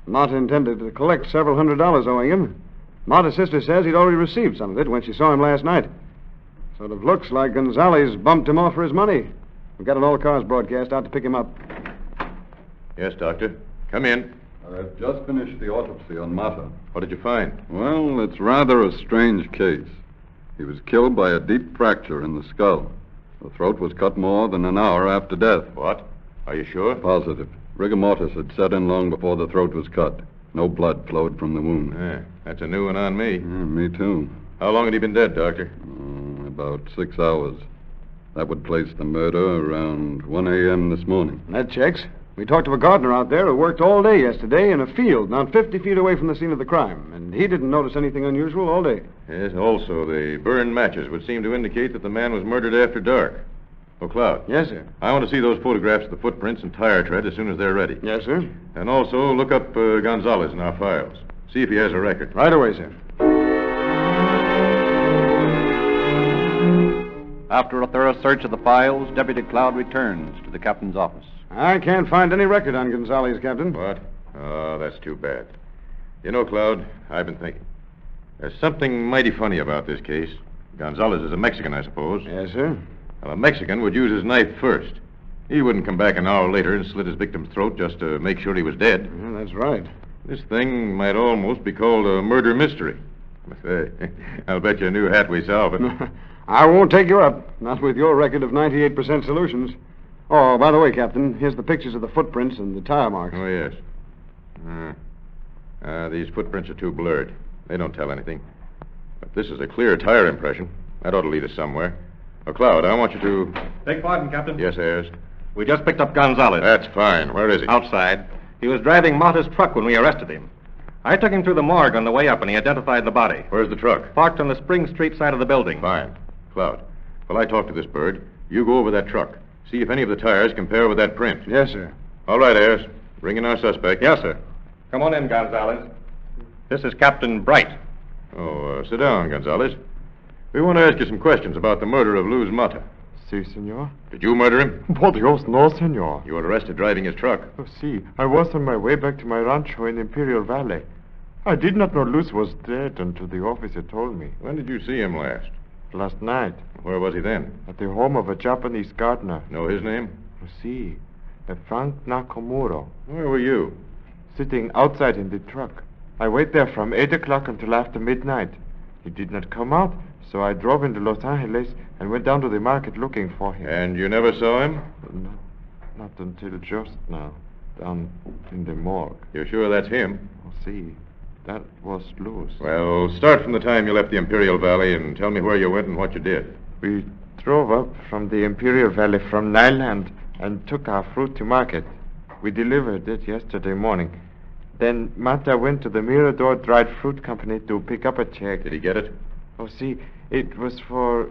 S8: Mata intended to collect several $100s owing him. Mata's sister says he'd already received some of it when she saw him last night. Sort of looks like Gonzalez bumped him off for his money. We've got an all-cars broadcast out to pick him up.
S4: Yes, Doctor. Come in.
S15: I've just finished the autopsy on Mata.
S4: What did you find?
S15: Well, it's rather a strange case. He was killed by a deep fracture in the skull. The throat was cut more than an hour after death.
S4: What? Are you sure?
S15: Positive. Rigor mortis had set in long before the throat was cut. No blood flowed from the wound.
S4: Yeah, that's a new one on me.
S15: Me too.
S4: How long had he been dead, Doctor?
S15: About 6 hours. That would place the murder around 1 a.m. this morning.
S8: That checks. We talked to a gardener out there who worked all day yesterday in a field not 50 feet away from the scene of the crime, and he didn't notice anything unusual all day.
S4: Yes, also, the burned matches would seem to indicate that the man was murdered after dark. Oh, Cloud.
S8: Yes, sir.
S4: I want to see those photographs of the footprints and tire tread as soon as they're ready.
S8: Yes, sir.
S4: And also look up Gonzalez in our files. See if he has a record.
S8: Right away, sir.
S1: After a thorough search of the files, Deputy Cloud returns to the captain's office.
S8: I can't find any record on Gonzalez, Captain.
S4: What? Oh, that's too bad. You know, Cloud, I've been thinking. There's something mighty funny about this case. Gonzalez is a Mexican, I suppose.
S8: Yes, sir.
S4: Well, a Mexican would use his knife first. He wouldn't come back an hour later and slit his victim's throat just to make sure he was dead.
S8: Yeah, that's right.
S4: This thing might almost be called a murder mystery. Say, I'll bet you a new hat we solve it.
S8: I won't take you up. Not with your record of 98% solutions. Oh, by the way, Captain, here's the pictures of the footprints and the tire marks.
S4: Oh, yes. These footprints are too blurred. They don't tell anything. But this is a clear tire impression. That ought to lead us somewhere. Oh, Cloud, I want you to...
S16: Beg pardon, Captain.
S4: Yes, Ayers?
S16: We just picked up Gonzalez.
S4: That's fine. Where is he?
S16: Outside. He was driving Mata's truck when we arrested him. I took him through the morgue on the way up, and he identified the body.
S4: Where's the truck?
S16: Parked on the Spring Street side of the building.
S4: Fine. Cloud, while I talk to this bird, you go over that truck. See if any of the tires compare with that print.
S8: Yes, sir.
S4: All right, Ayers. Bring in our suspect.
S16: Yes, sir. Come on in, Gonzalez. This is Captain Bright.
S4: Oh, sit down, Gonzalez. We want to ask you some questions about the murder of Luz Mata.
S17: Si, senor.
S4: Did you murder him?
S17: Por Dios, no, senor.
S4: You were arrested driving his truck.
S17: Oh, si. I was on my way back to my rancho in Imperial Valley. I did not know Luz was dead until the officer told me.
S4: When did you see him last?
S17: Last night.
S4: Where was he then?
S17: At the home of a Japanese gardener.
S4: Know his name?
S17: Oh, si. Frank Nakamura.
S4: Where were you?
S17: Sitting outside in the truck. I wait there from 8 o'clock until after midnight. He did not come out, so I drove into Los Angeles and went down to the market looking for him.
S4: And you never saw him?
S17: No, not until just now, down in the morgue.
S4: You're sure that's him?
S17: Oh, see, that was Luz.
S4: Well, start from the time you left the Imperial Valley and tell me where you went and what you did.
S17: We drove up from the Imperial Valley from Nyland and took our fruit to market. We delivered it yesterday morning. Then Mata went to the Mirador Dried Fruit Company to pick up a check.
S4: Did he get it?
S17: Oh, see, it was for...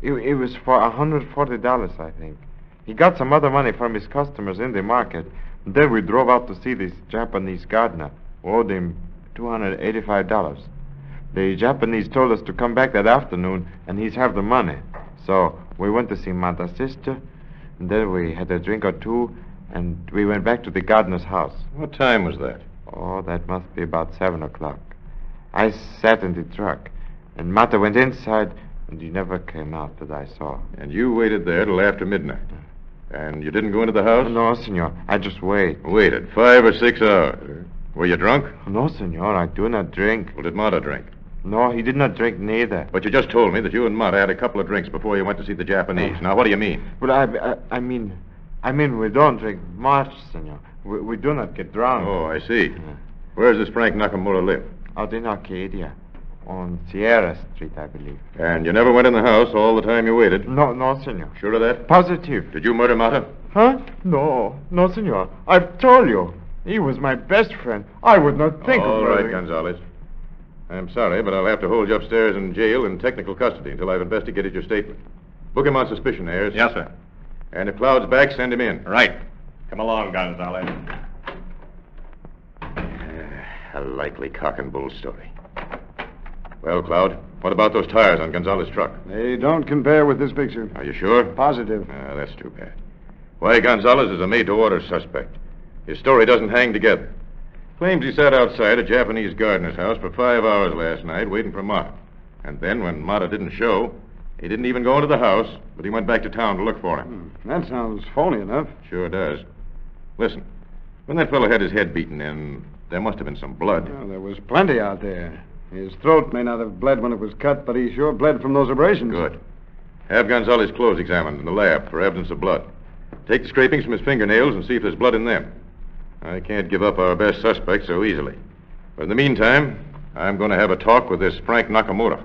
S17: it was for $140, I think. He got some other money from his customers in the market. And then we drove out to see this Japanese gardener. We owed him $285. The Japanese told us to come back that afternoon, and he'd have the money. So we went to see Mata's sister, and then we had a drink or two, and we went back to the gardener's house.
S4: What time was that?
S17: Oh, that must be about 7 o'clock. I sat in the truck, and Mata went inside, and he never came out that I saw.
S4: And you waited there till after midnight? And you didn't go into the house?
S17: No, senor. I just waited.
S4: Waited 5 or 6 hours. Were you drunk?
S17: No, senor. I do not drink.
S4: Well, did Mata drink?
S17: No, he did not drink neither.
S4: But you just told me that you and Mata had a couple of drinks before you went to see the Japanese. Now, what do you mean?
S17: Well, I mean, we don't drink much, senor. We do not get drunk.
S4: Oh, I see. Where does this Frank Nakamura live?
S17: Out in Arcadia. On Sierra Street, I believe.
S4: And you never went in the house all the time you waited?
S17: No, senor.
S4: Sure of that?
S17: Positive.
S4: Did you murder Mata?
S17: Huh? No, senor. I've told you. He was my best friend. I would not think of murdering.
S4: All right, Gonzalez. I'm sorry, but I'll have to hold you upstairs in jail in technical custody until I've investigated your statement. Book him on suspicion, Ayers.
S16: Yes, sir.
S4: And if Cloud's back, send him in.
S16: Right. Come along, Gonzalez.
S4: A likely cock and bull story. Well, Cloud, what about those tires on Gonzalez's truck?
S8: They don't compare with this picture.
S4: Are you sure?
S8: Positive.
S4: That's too bad. Why, Gonzalez is a made-to-order suspect. His story doesn't hang together. Claims he sat outside a Japanese gardener's house for 5 hours last night waiting for Mata. And then when Mata didn't show, he didn't even go into the house, but he went back to town to look for him.
S8: That sounds phony enough.
S4: Sure does. Listen, when that fellow had his head beaten in, there must have been some blood.
S8: Well, there was plenty out there. His throat may not have bled when it was cut, but he sure bled from those abrasions.
S4: Good. Have Gonzalez's clothes examined in the lab for evidence of blood. Take the scrapings from his fingernails and see if there's blood in them. I can't give up our best suspect so easily. But in the meantime, I'm going to have a talk with this Frank Nakamura.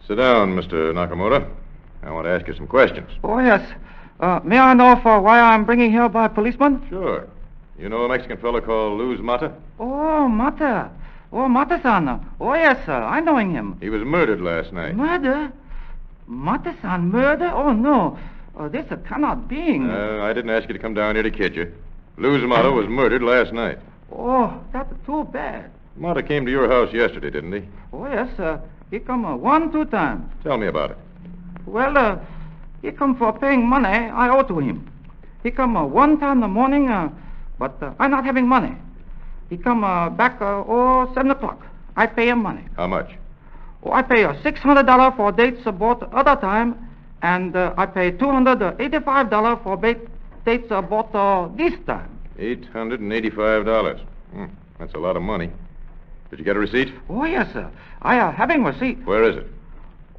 S4: Sit down, Mr. Nakamura. I want to ask you some questions.
S18: Oh, yes. May I know for why I'm bringing here by policeman?
S4: Sure. You know a Mexican fellow called Luz Mata?
S18: Oh, Mata. Oh, Mata-san. Oh, yes, sir. I know him.
S4: He was murdered last night.
S18: Murder? Mata-san murder? Oh, no. This cannot be.
S4: I didn't ask you to come down here to kid you. Luz Mata was murdered last night.
S18: Oh, that's too bad.
S4: Mata came to your house yesterday, didn't he?
S18: Oh, yes, sir. He come 1-2 times.
S4: Tell me about it.
S18: Well, he come for paying money I owe to him. He come one time in the morning, but I'm not having money. He come back 7 o'clock. I pay him money.
S4: How much?
S18: Oh, I pay $600 for dates bought other time, and I pay $285 for dates bought this time.
S4: $885. That's a lot of money. Did you get a receipt?
S18: Oh, yes, sir. I having receipt.
S4: Where is it?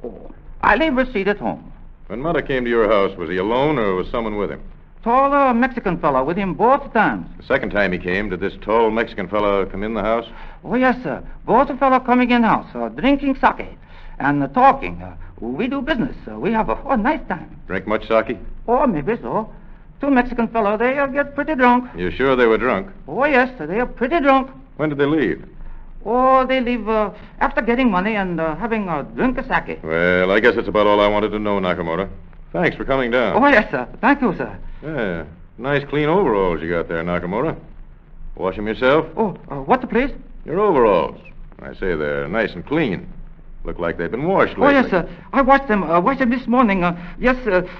S18: Oh, I leave receipt at home.
S4: When Mata came to your house, was he alone or was someone with him?
S18: Tall Mexican fellow with him both times.
S4: The second time he came, did this tall Mexican fellow come in the house?
S18: Oh, yes, sir. Both fellow coming in house, drinking sake and talking. We do business. We have a nice time.
S4: Drink much sake?
S18: Oh, maybe so. Two Mexican fellow, they get pretty drunk.
S4: You sure they were drunk?
S18: Oh, yes, they are pretty drunk.
S4: When did they leave?
S18: Oh, they leave after getting money and having a drink of sake.
S4: Well, I guess that's about all I wanted to know, Nakamura. Thanks for coming down.
S18: Oh, yes, sir. Thank you, sir.
S4: Yeah, nice clean overalls you got there, Nakamura. Wash them yourself?
S18: Oh, what, please?
S4: Your overalls. I say they're nice and clean. Look like they've been washed lately.
S18: Oh, yes, sir. I washed them this morning. Yes,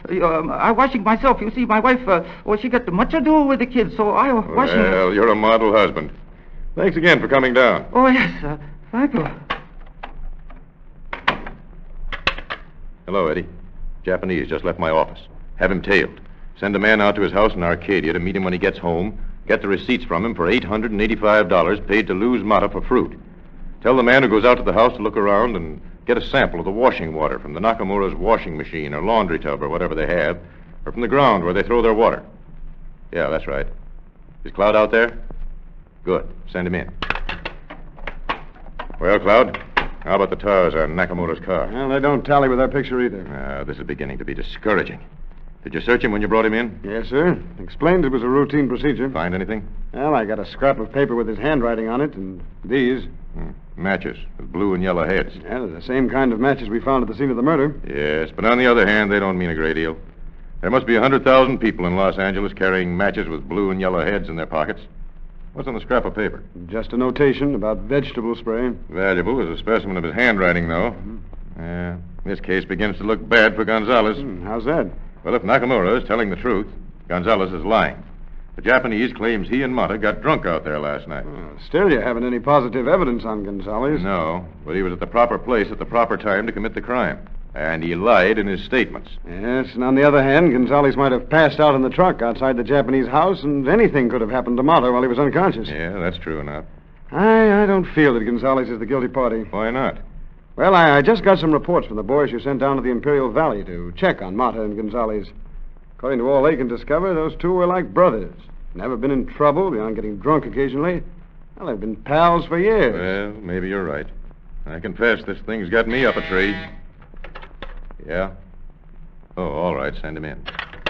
S18: I washing myself. You see, my wife, she got much to do with the kids, so I wash them.
S4: Well, you're a model husband. Thanks again for coming down.
S18: Oh, yes, sir. Thank you.
S4: Hello, Eddie. Japanese just left my office. Have him tailed. Send a man out to his house in Arcadia to meet him when he gets home. Get the receipts from him for $885 paid to Luz Mata for fruit. Tell the man who goes out to the house to look around and get a sample of the washing water from the Nakamura's washing machine or laundry tub or whatever they have, or from the ground where they throw their water. Yeah, that's right. Is Cloud out there? Good. Send him in. Well, Cloud, how about the tires on Nakamura's car?
S8: Well, they don't tally with our picture either.
S4: This is beginning to be discouraging. Did you search him when you brought him in?
S8: Yes, sir. Explained it was a routine procedure.
S4: Find anything?
S8: Well, I got a scrap of paper with his handwriting on it, and these.
S4: Matches with blue and yellow heads.
S8: Yeah, they're the same kind of matches we found at the scene of the murder.
S4: Yes, but on the other hand, they don't mean a great deal. There must be 100,000 people in Los Angeles carrying matches with blue and yellow heads in their pockets. What's on the scrap of paper?
S8: Just a notation about vegetable spray.
S4: Valuable as a specimen of his handwriting, though. This case begins to look bad for Gonzalez.
S8: How's that?
S4: Well, if Nakamura is telling the truth, Gonzalez is lying. The Japanese claims he and Mata got drunk out there last night.
S8: Still, you haven't any positive evidence on Gonzalez.
S4: No, but he was at the proper place at the proper time to commit the crime. And he lied in his statements.
S8: Yes, and on the other hand, Gonzalez might have passed out in the truck outside the Japanese house, and anything could have happened to Mata while he was unconscious.
S4: Yeah, that's true enough.
S8: I don't feel that Gonzalez is the guilty party.
S4: Why not?
S8: Well, I just got some reports from the boys you sent down to the Imperial Valley to check on Mata and Gonzalez. According to all they can discover, those two were like brothers. Never been in trouble beyond getting drunk occasionally. Well, they've been pals for years.
S4: Well, maybe you're right. I confess this thing's got me up a tree. Yeah? Oh, all right. Send him in.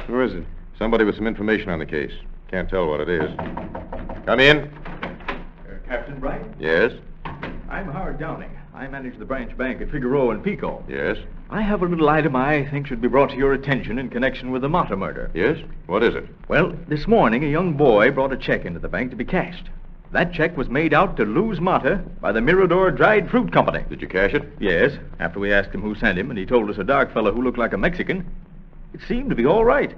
S8: Who is it?
S4: Somebody with some information on the case. Can't tell what it is. Come in.
S19: Captain Bright?
S4: Yes?
S19: I'm Howard Downing. I manage the branch bank at Figueroa and Pico.
S4: Yes?
S19: I have a little item I think should be brought to your attention in connection with the Mata murder.
S4: Yes? What is it?
S19: Well, this morning a young boy brought a check into the bank to be cashed. That check was made out to Luz Mata by the Mirador Dried Fruit Company.
S4: Did you cash it?
S19: Yes, after we asked him who sent him, and he told us a dark fellow who looked like a Mexican. It seemed to be all right.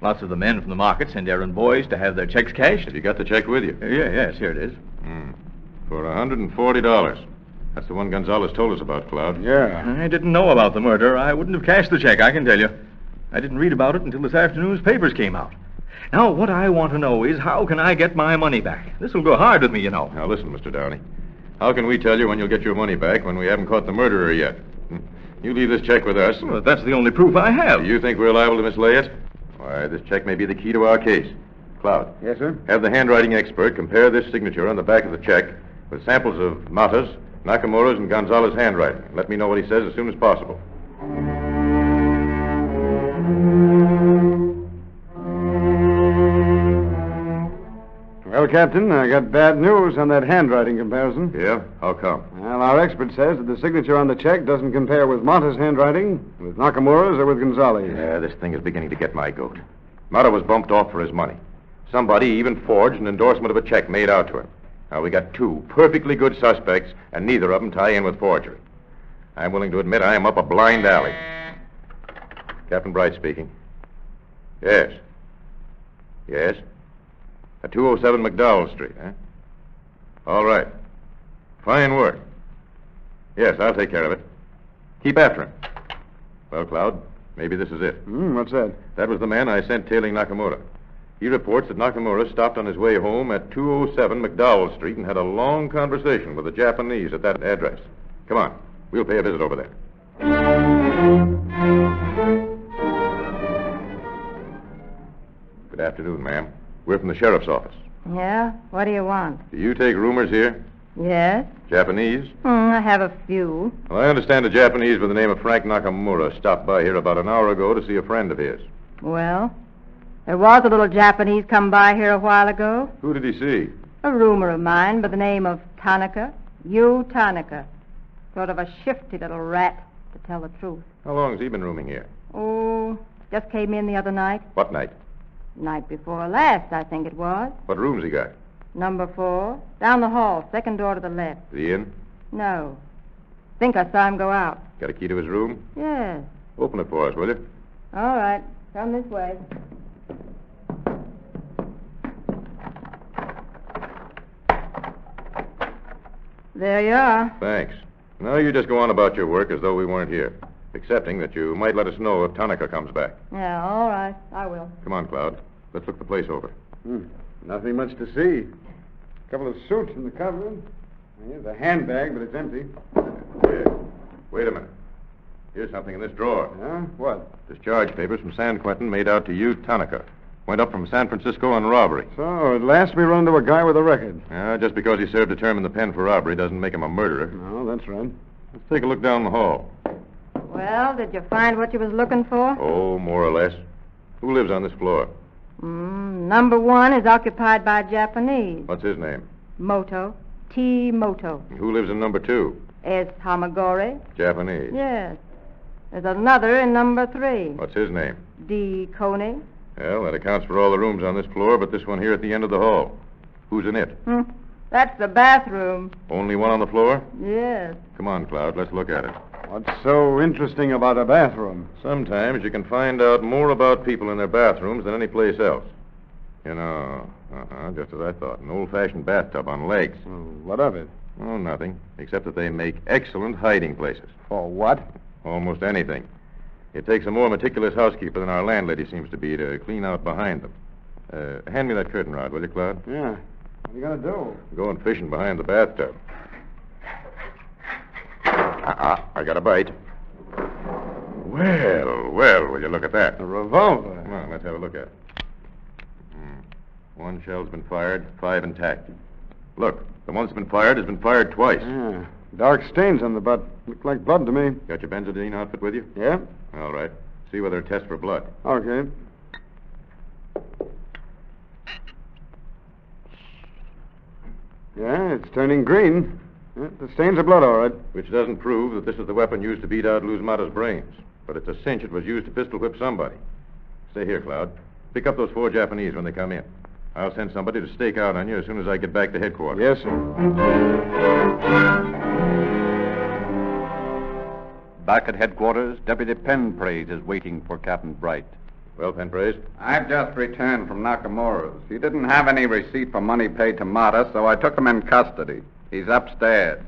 S19: Lots of the men from the market send errand boys to have their checks cashed.
S4: Have you got the check with you?
S19: Yes, here it is.
S4: For $140. That's the one Gonzalez told us about, Cloud.
S8: Yeah.
S19: I didn't know about the murder. I wouldn't have cashed the check, I can tell you. I didn't read about it until this afternoon's papers came out. Now, what I want to know is how can I get my money back? This will go hard with me, you know.
S4: Now, listen, Mr. Downey. How can we tell you when you'll get your money back when we haven't caught the murderer yet? You leave this check with us.
S19: Well, that's the only proof I have.
S4: Do you think we're liable to mislay it? Why, this check may be the key to our case. Cloud.
S8: Yes, sir?
S4: Have the handwriting expert compare this signature on the back of the check with samples of Mata's, Nakamura's, and Gonzalez's handwriting. Let me know what he says as soon as possible.
S8: Well, Captain, I got bad news on that handwriting comparison.
S4: Yeah? How come?
S8: Well, our expert says that the signature on the check doesn't compare with Mata's handwriting, with Nakamura's, or with Gonzalez.
S4: Yeah, this thing is beginning to get my goat. Mata was bumped off for his money. Somebody even forged an endorsement of a check made out to him. Now, we got two perfectly good suspects, and neither of them tie in with forgery. I'm willing to admit I am up a blind alley. Captain Bright speaking. Yes. Yes? At 207 McDowell Street, huh? All right. Fine work. Yes, I'll take care of it. Keep after him. Well, Cloud, maybe this is it.
S8: What's that?
S4: That was the man I sent tailing Nakamura. He reports that Nakamura stopped on his way home at 207 McDowell Street and had a long conversation with the Japanese at that address. Come on. We'll pay a visit over there. Good afternoon, ma'am. We're from the sheriff's office.
S20: Yeah? What do you want?
S4: Do you take roomers here?
S20: Yes?
S4: Japanese?
S20: I have a few.
S4: Well, I understand a Japanese by the name of Frank Nakamura stopped by here about an hour ago to see a friend of his.
S20: Well, there was a little Japanese come by here a while ago.
S4: Who did he see?
S20: A roomer of mine by the name of Tanaka. Yu Tanaka. Sort of a shifty little rat, to tell the truth.
S4: How long has he been rooming here?
S20: Oh, just came in the other night.
S4: What night?
S20: Night before last, I think it was.
S4: What rooms he got?
S20: Number 4. Down the hall, second door to the left.
S4: Is he in?
S20: No. Think I saw him go out.
S4: Got a key to his room?
S20: Yes.
S4: Open it for us, will you?
S20: All right. Come this way. There you are.
S4: Thanks. Now you just go on about your work as though we weren't here. Excepting that you might let us know if Tanaka comes back.
S20: Yeah, all right. I will.
S4: Come on, Cloud. Let's look the place over.
S8: Nothing much to see. A couple of suits in the cupboard. Here's a handbag, but it's empty.
S4: Yeah. Wait a minute. Here's something in this drawer.
S8: Huh? What?
S4: Discharge papers from San Quentin made out to you, Tanaka. Went up from San Francisco on robbery.
S8: So, at last we run into a guy with a record.
S4: Just because he served a term in the pen for robbery doesn't make him a murderer.
S8: No, that's right.
S4: Let's take a look down the hall.
S20: Well, did you find what you was looking for?
S4: Oh, more or less. Who lives on this floor?
S20: Number 1 is occupied by a Japanese.
S4: What's his name?
S20: Moto. T. Moto.
S4: Who lives in number 2?
S20: S. Hamagori.
S4: Japanese.
S20: Yes. There's another in number 3.
S4: What's his name?
S20: D. Coney.
S4: Well, that accounts for all the rooms on this floor, but this one here at the end of the hall. Who's in it?
S20: That's the bathroom.
S4: Only one on the floor?
S20: Yes.
S4: Come on, Cloud, let's look at it.
S8: What's so interesting about a bathroom?
S4: Sometimes you can find out more about people in their bathrooms than any place else. You know, just as I thought. An old-fashioned bathtub on legs.
S8: What of it?
S4: Oh, nothing. Except that they make excellent hiding places.
S8: For what?
S4: Almost anything. It takes a more meticulous housekeeper than our landlady seems to be to clean out behind them. Hand me that curtain rod, will you, Cloud?
S8: Yeah. What are you going to do?
S4: Going fishing behind the bathtub. I got a bite. Well, will you look at that?
S8: A revolver.
S4: Come on, let's have a look at it. One shell's been fired, 5 intact. Look, the one that's been fired has been fired twice.
S8: Yeah. Dark stains on the butt. Look like blood to me.
S4: Got your benzodine outfit with you?
S8: Yeah?
S4: All right. See whether it tests for blood.
S8: Okay. Yeah, it's turning green. Yeah, the stains are blood, all right.
S4: Which doesn't prove that this is the weapon used to beat out Luz Mata's brains. But it's a cinch it was used to pistol whip somebody. Stay here, Cloud. Pick up those 4 Japanese when they come in. I'll send somebody to stake out on you as soon as I get back to headquarters.
S8: Yes, sir.
S1: Back at headquarters, Deputy Penpraise is waiting for Captain Bright.
S4: Well, Penpraise?
S21: I've just returned from Nakamura's. He didn't have any receipt for money paid to Mata, so I took him in custody. He's upstairs.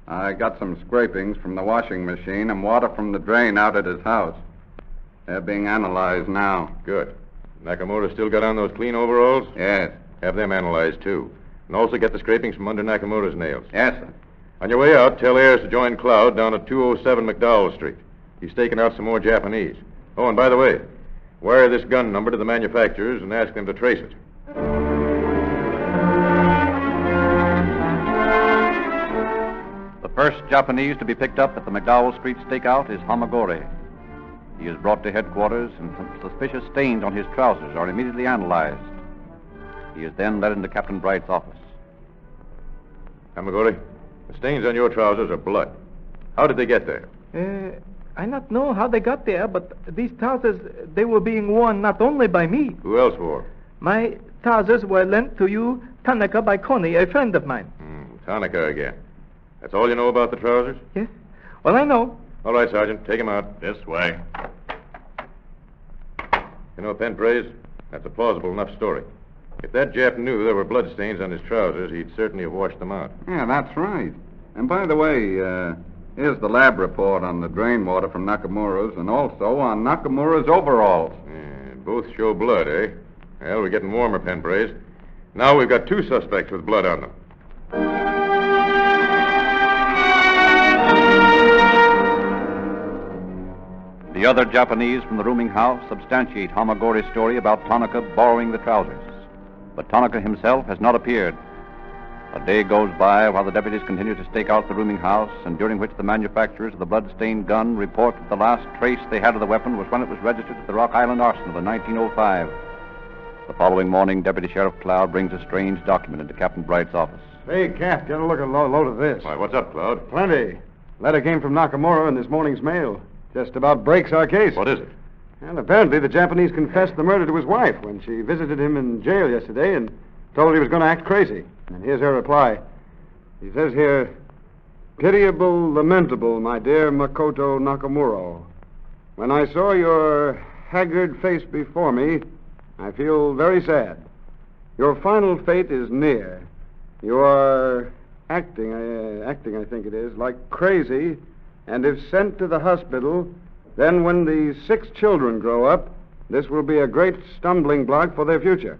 S21: I got some scrapings from the washing machine and water from the drain out at his house. They're being analyzed now.
S4: Good. Nakamura still got on those clean overalls?
S21: Yes.
S4: Have them analyzed, too. And also get the scrapings from under Nakamura's nails.
S21: Yes, sir.
S4: On your way out, tell Ayers to join Cloud down at 207 McDowell Street. He's staking out some more Japanese. Oh, and by the way, wire this gun number to the manufacturers and ask them to trace it.
S1: The first Japanese to be picked up at the McDowell Street stakeout is Hamagori. He is brought to headquarters, and some suspicious stains on his trousers are immediately analyzed. He is then led into Captain Bright's office.
S4: Kamagori, the stains on your trousers are blood. How did they get there?
S7: I not know how they got there, but these trousers, they were being worn not only by me.
S4: Who else wore?
S7: My trousers were lent to you, Tanaka, by Coney, a friend of mine.
S4: Tanaka again. That's all you know about the trousers?
S7: Yes. Well, I know.
S4: All right, Sergeant. Take him out. This way. You know, Penpraise, that's a plausible enough story. If that Jap knew there were bloodstains on his trousers, he'd certainly have washed them out.
S21: Yeah, that's right. And by the way, here's the lab report on the drain water from Nakamura's and also on Nakamura's overalls.
S4: Both show blood, eh? Well, we're getting warmer, Penpraise. Now we've got 2 suspects with blood on them.
S1: The other Japanese from the rooming house substantiate Hamagori's story about Tanaka borrowing the trousers. But Tanaka himself has not appeared. A day goes by while the deputies continue to stake out the rooming house, and during which the manufacturers of the blood-stained gun report that the last trace they had of the weapon was when it was registered at the Rock Island Arsenal in 1905. The following morning, Deputy Sheriff Cloud brings a strange document into Captain Bright's office.
S8: Hey, Cap, get a look at load of this.
S4: Why, what's up, Cloud?
S8: Plenty. Letter came from Nakamura in this morning's mail. Just about breaks our case.
S4: What is it?
S8: And apparently the Japanese confessed the murder to his wife when she visited him in jail yesterday and told he was going to act crazy. And here's her reply. He says here, "Pitiable, lamentable, my dear Makoto Nakamura. When I saw your haggard face before me, I feel very sad. Your final fate is near. You are acting, I think it is, like crazy, and if sent to the hospital, then when the 6 children grow up, this will be a great stumbling block for their future.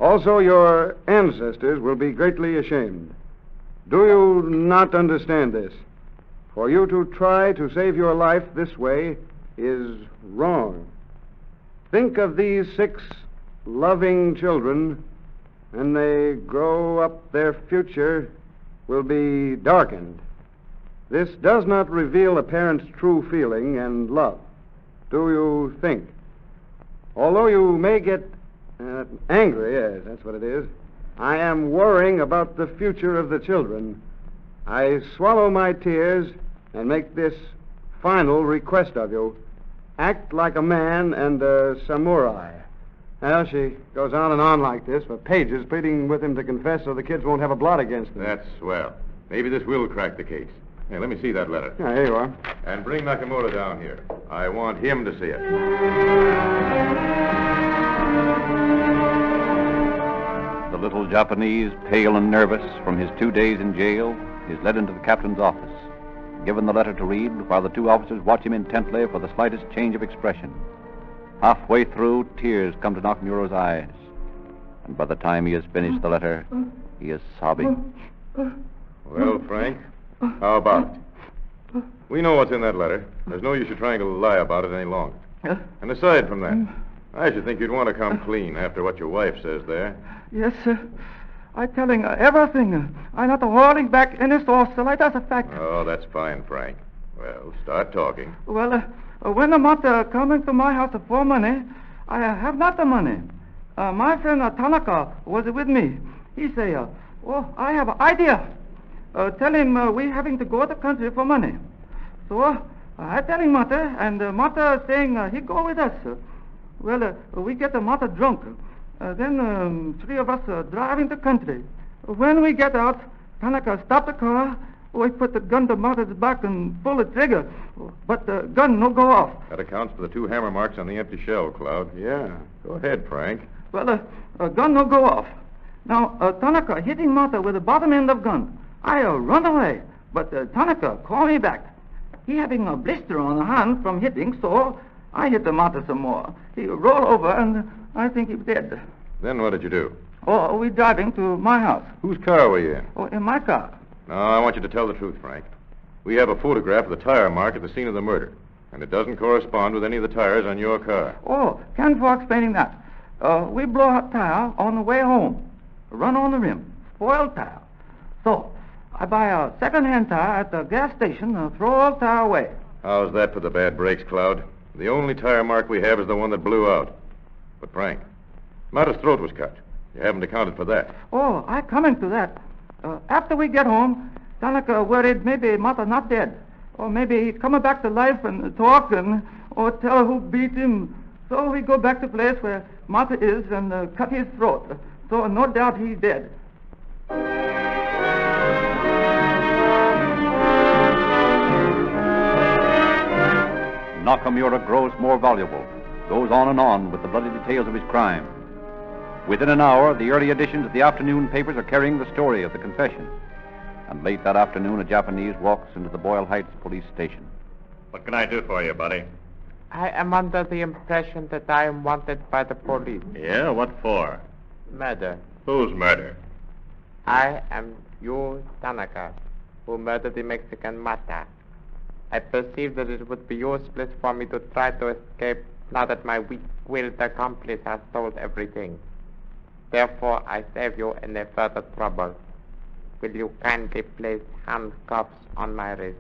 S8: Also, your ancestors will be greatly ashamed. Do you not understand this? For you to try to save your life this way is wrong. Think of these 6 loving children. When they grow up, their future will be darkened. This does not reveal a parent's true feeling and love. Do you think? Although you may get angry, yes, that's what it is, I am worrying about the future of the children. I swallow my tears and make this final request of you. Act like a man and a samurai." Well, she goes on and on like this for pages, pleading with him to confess so the kids won't have a blot against them.
S4: That's swell. Maybe this will crack the case. Hey, let me see that letter.
S8: Yeah, here you are.
S4: And bring Nakamura down here. I want him to see it.
S1: The little Japanese, pale and nervous from his 2 days in jail, is led into the captain's office, given the letter to read, while the 2 officers watch him intently for the slightest change of expression. Halfway through, tears come to Nakamura's eyes, and by the time he has finished the letter, he is sobbing.
S4: Well, Frank, how about it? We know what's in that letter. There's no use you trying to lie about it any longer. And aside from that, I should think you'd want to come clean after what your wife says there.
S7: Yes, sir. I telling everything. I not holding back any source, so that's a fact.
S4: Oh, that's fine, Frank. Well, start talking.
S7: Well, when the matter coming to my house for money, I have not the money. My friend Tanaka was with me. He say, I have an idea. Tell him we having to go to the country for money. So I tell him Mata, and Mata saying he go with us. Well, we get Mata drunk. Then 3 of us driving the country. When we get out, Tanaka stop the car. We put the gun to Mata's back and pull the trigger. But the gun no go off.
S4: That accounts for the 2 hammer marks on the empty shell, Cloud.
S8: Yeah.
S4: Go ahead, Frank.
S7: Well, gun no go off. Now, Tanaka hitting Mata with the bottom end of gun. I run away, but Tanaka call me back. He having a blister on the hand from hitting, so I hit the Mata some more. He roll over, and I think he's dead.
S4: Then what did you do?
S7: Oh, we driving to my house.
S4: Whose car were you in?
S7: Oh, in my car.
S4: No, I want you to tell the truth, Frank. We have a photograph of the tire mark at the scene of the murder, and it doesn't correspond with any of the tires on your car.
S7: Oh, Ken for explaining that. We blow out tire on the way home. Run on the rim. Spoiled tire. So, I buy a second-hand tire at the gas station and throw all tire away.
S4: How's that for the bad brakes, Cloud? The only tire mark we have is the one that blew out. But, Frank, Mata's throat was cut. You haven't accounted for that.
S18: Oh, I coming to that. After we get home, Tanaka worried maybe Mata not dead. Or maybe he coming back to life and talking, or tell who beat him. So we go back to place where Mata is and cut his throat. So no doubt he's dead.
S1: Nakamura grows more voluble, goes on and on with the bloody details of his crime. Within an hour, the early editions of the afternoon papers are carrying the story of the confession. And late that afternoon, a Japanese walks into the Boyle Heights police station.
S5: What can I do for you, buddy?
S10: I am under the impression that I am wanted by the police.
S5: Yeah, what for?
S10: Murder.
S5: Whose murder?
S10: I am Yu Tanaka, who murdered the Mexican Mata. I perceive that it would be useless for me to try to escape now that my weak-willed accomplice has told everything. Therefore, I save you any further trouble. Will you kindly place handcuffs on my wrist?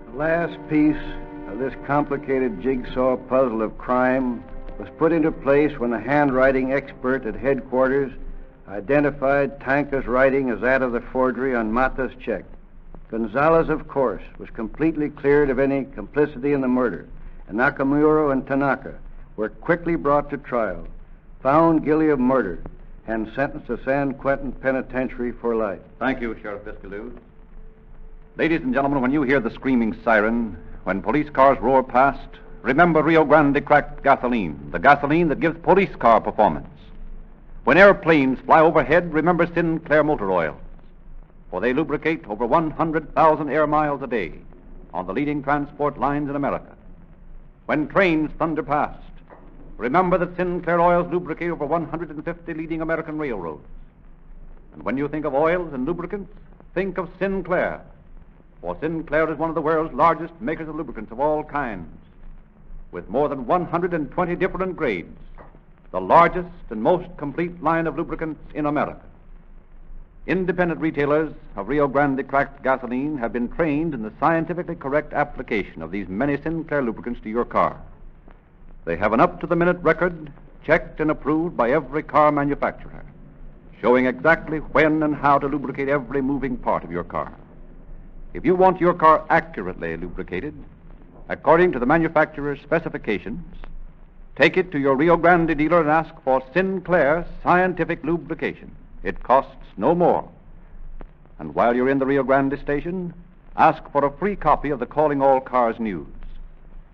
S14: The last piece of this complicated jigsaw puzzle of crime was put into place when the handwriting expert at headquarters identified Tanka's writing as that of the forgery on Mata's check. Gonzalez, of course, was completely cleared of any complicity in the murder, and Nakamura and Tanaka were quickly brought to trial, found guilty of murder, and sentenced to San Quentin Penitentiary for life.
S1: Thank you, Sheriff Biscalou. Ladies and gentlemen, when you hear the screaming siren, when police cars roar past, remember Rio Grande cracked gasoline, the gasoline that gives police car performance. When airplanes fly overhead, remember Sinclair motor oils, for they lubricate over 100,000 air miles a day on the leading transport lines in America. When trains thunder past, remember that Sinclair oils lubricate over 150 leading American railroads. And when you think of oils and lubricants, think of Sinclair, for Sinclair is one of the world's largest makers of lubricants of all kinds, with more than 120 different grades, the largest and most complete line of lubricants in America. Independent retailers of Rio Grande cracked gasoline have been trained in the scientifically correct application of these many Sinclair lubricants to your car. They have an up-to-the-minute record checked and approved by every car manufacturer, showing exactly when and how to lubricate every moving part of your car. If you want your car accurately lubricated, according to the manufacturer's specifications, take it to your Rio Grande dealer and ask for Sinclair scientific lubrication. It costs no more. And while you're in the Rio Grande station, ask for a free copy of the Calling All Cars News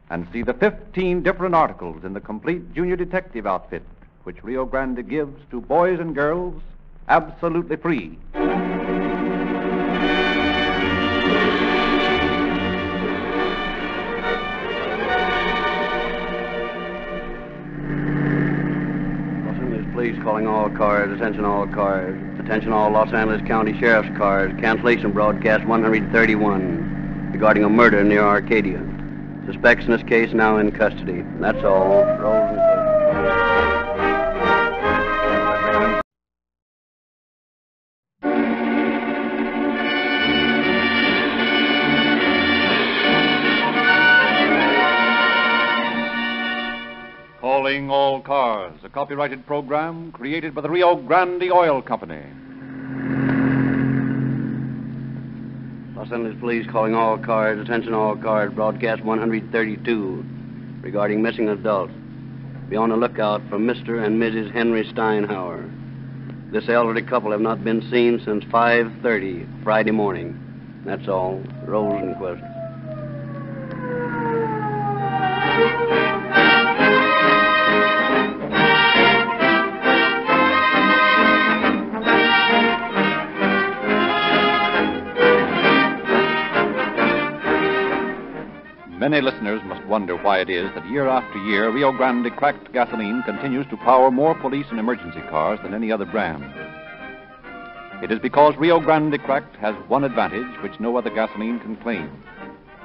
S1: and see the 15 different articles in the complete junior detective outfit which Rio Grande gives to boys and girls absolutely free.
S2: Police calling all cars, attention all cars, attention all Los Angeles County Sheriff's cars, cancellation broadcast 131 regarding a murder near Arcadia. Suspects in this case now in custody. That's all.
S1: Calling All Cars, a copyrighted program created by the Rio Grande Oil Company.
S2: Los Angeles Police calling all cars, attention all cars, broadcast 132 regarding missing adults. Be on the lookout for Mr. and Mrs. Henry Steinhauer. This elderly couple have not been seen since 5:30 Friday morning. That's all. Rosenquist.
S1: Many listeners must wonder why it is that year after year, Rio Grande cracked gasoline continues to power more police and emergency cars than any other brand. It is because Rio Grande cracked has one advantage which no other gasoline can claim.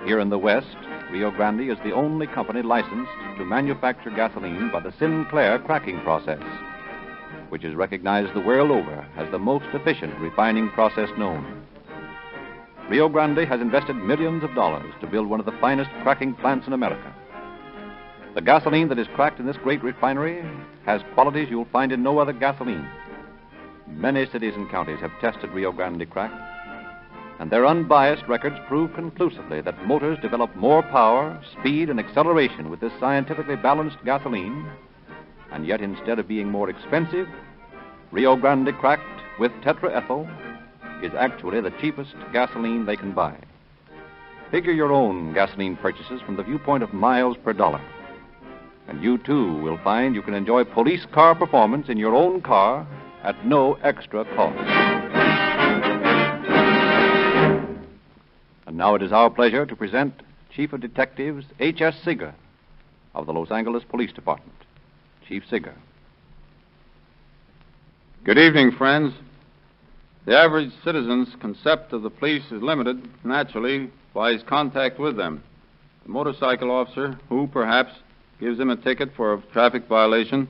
S1: Here in the West, Rio Grande is the only company licensed to manufacture gasoline by the Sinclair cracking process. which is recognized the world over as the most efficient refining process known. Rio Grande has invested millions of dollars to build one of the finest cracking plants in America. The gasoline that is cracked in this great refinery has qualities you'll find in no other gasoline. Many cities and counties have tested Rio Grande crack, and their unbiased records prove conclusively that motors develop more power, speed, and acceleration with this scientifically balanced gasoline, and yet instead of being more expensive, Rio Grande cracked with tetraethyl is actually the cheapest gasoline they can buy. Figure your own gasoline purchases from the viewpoint of miles per dollar, and you too will find you can enjoy police car performance in your own car at no extra cost. And now it is our pleasure to present Chief of Detectives H.S. Seeger of the Los Angeles Police Department. Chief Seeger.
S15: Good evening, friends. The average citizen's concept of the police is limited, naturally, by his contact with them. The motorcycle officer, who perhaps gives him a ticket for a traffic violation,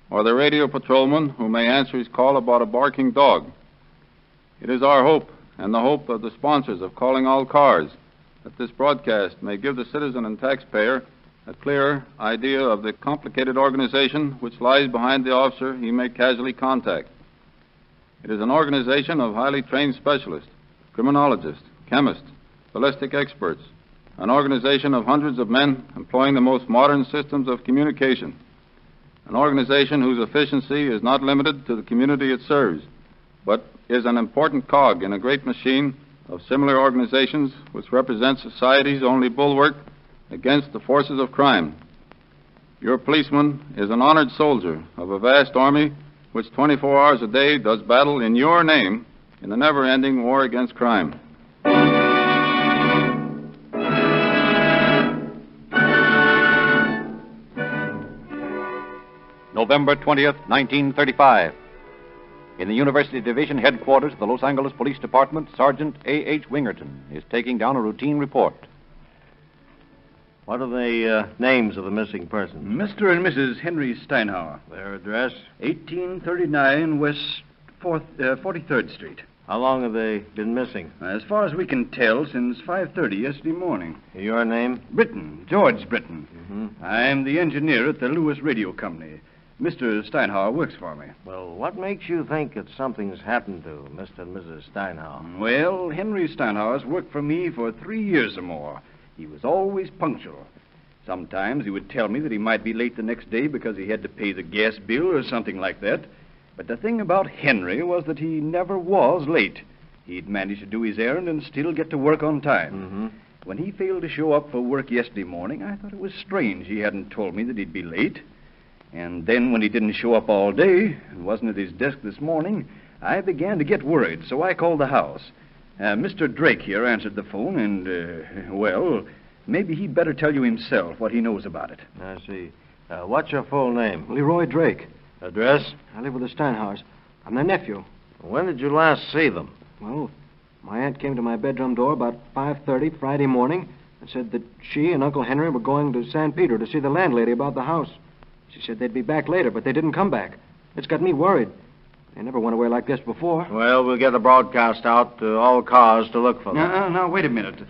S15: or the radio patrolman who may answer his call about a barking dog. It is our hope, and the hope of the sponsors of Calling All Cars, that this broadcast may give the citizen and taxpayer a clearer idea of the complicated organization which lies behind the officer he may casually contact. It is an organization of highly trained specialists, criminologists, chemists, ballistic experts, an organization of hundreds of men employing the most modern systems of communication, an organization whose efficiency is not limited to the community it serves, but is an important cog in a great machine of similar organizations which represent society's only bulwark against the forces of crime. Your policeman is an honored soldier of a vast army which 24 hours a day does battle in your name in the never-ending war against crime.
S1: November 20th, 1935. In the University Division headquarters of the Los Angeles Police Department, Sergeant A.H. Wingerton is taking down a routine report.
S11: What are the names of the missing persons?
S22: Mr. and Mrs. Henry Steinhauer.
S11: Their address?
S22: 1839 West 43rd Street.
S11: How long have they been missing?
S22: As far as we can tell, since 5:30 yesterday morning.
S11: Your name?
S22: Britton, George Britton. Mm-hmm. I'm the engineer at the Lewis Radio Company. Mr. Steinhauer works for me.
S11: Well, what makes you think that something's happened to Mr. and Mrs. Steinhauer?
S22: Well, Henry Steinhauer's worked for me for 3 years or more. He was always punctual. Sometimes he would tell me that he might be late the next day because he had to pay the gas bill or something like that. But the thing about Henry was that he never was late. He'd manage to do his errand and still get to work on time.
S11: Mm-hmm.
S22: When he failed to show up for work yesterday morning, I thought it was strange he hadn't told me that he'd be late. And then when he didn't show up all day and wasn't at his desk this morning, I began to get worried, so I called the house. Mr. Drake here answered the phone, and, well, maybe he'd better tell you himself what he knows about it.
S11: I see. What's your full name?
S23: Leroy Drake.
S11: Address?
S23: I live with the Steinhauers. I'm their nephew.
S11: When did you last see them?
S23: Well, my aunt came to my bedroom door about 5:30 Friday morning and said that she and Uncle Henry were going to San Pedro to see the landlady about the house. She said they'd be back later, but they didn't come back. It's got me worried. They never went away like this before.
S11: Well, we'll get a broadcast out to all cars to look for them.
S22: Now, wait a minute.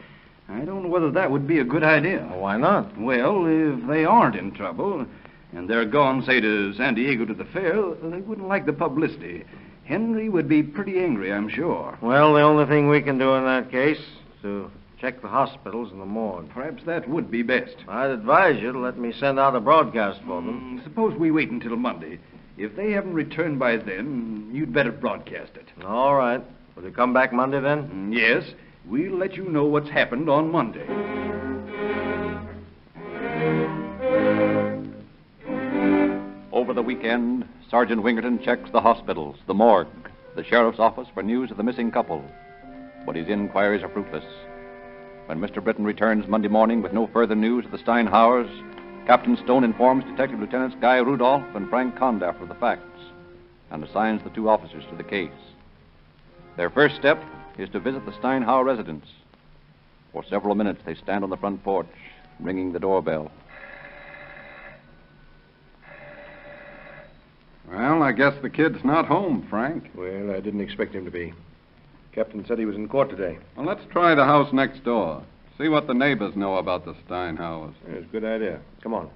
S22: I don't know whether that would be a good idea.
S11: Well, why not?
S22: Well, if they aren't in trouble, and they're gone, say, to San Diego to the fair, they wouldn't like the publicity. Henry would be pretty angry, I'm sure.
S11: Well, the only thing we can do in that case is to check the hospitals and the morgue.
S22: Perhaps that would be best.
S11: I'd advise you to let me send out a broadcast for them.
S22: Suppose we wait until Monday. If they haven't returned by then, you'd better broadcast it.
S11: All right. Will you come back Monday then?
S22: Yes. We'll let you know what's happened on Monday.
S1: Over the weekend, Sergeant Wingerton checks the hospitals, the morgue, the sheriff's office for news of the missing couple. But his inquiries are fruitless. When Mr. Britton returns Monday morning with no further news of the Steinhauers, Captain Stone informs Detective Lieutenants Guy Rudolph and Frank Condaff of the facts and assigns the two officers to the case. Their first step is to visit the Steinhauer residence. For several minutes, they stand on the front porch, ringing the doorbell.
S21: Well, I guess the kid's not home, Frank.
S5: Well, I didn't expect him to be. Captain said he was in court today.
S21: Well, let's try the house next door. See what the neighbors know about the Steinhauers.
S5: It's a good idea. Come on.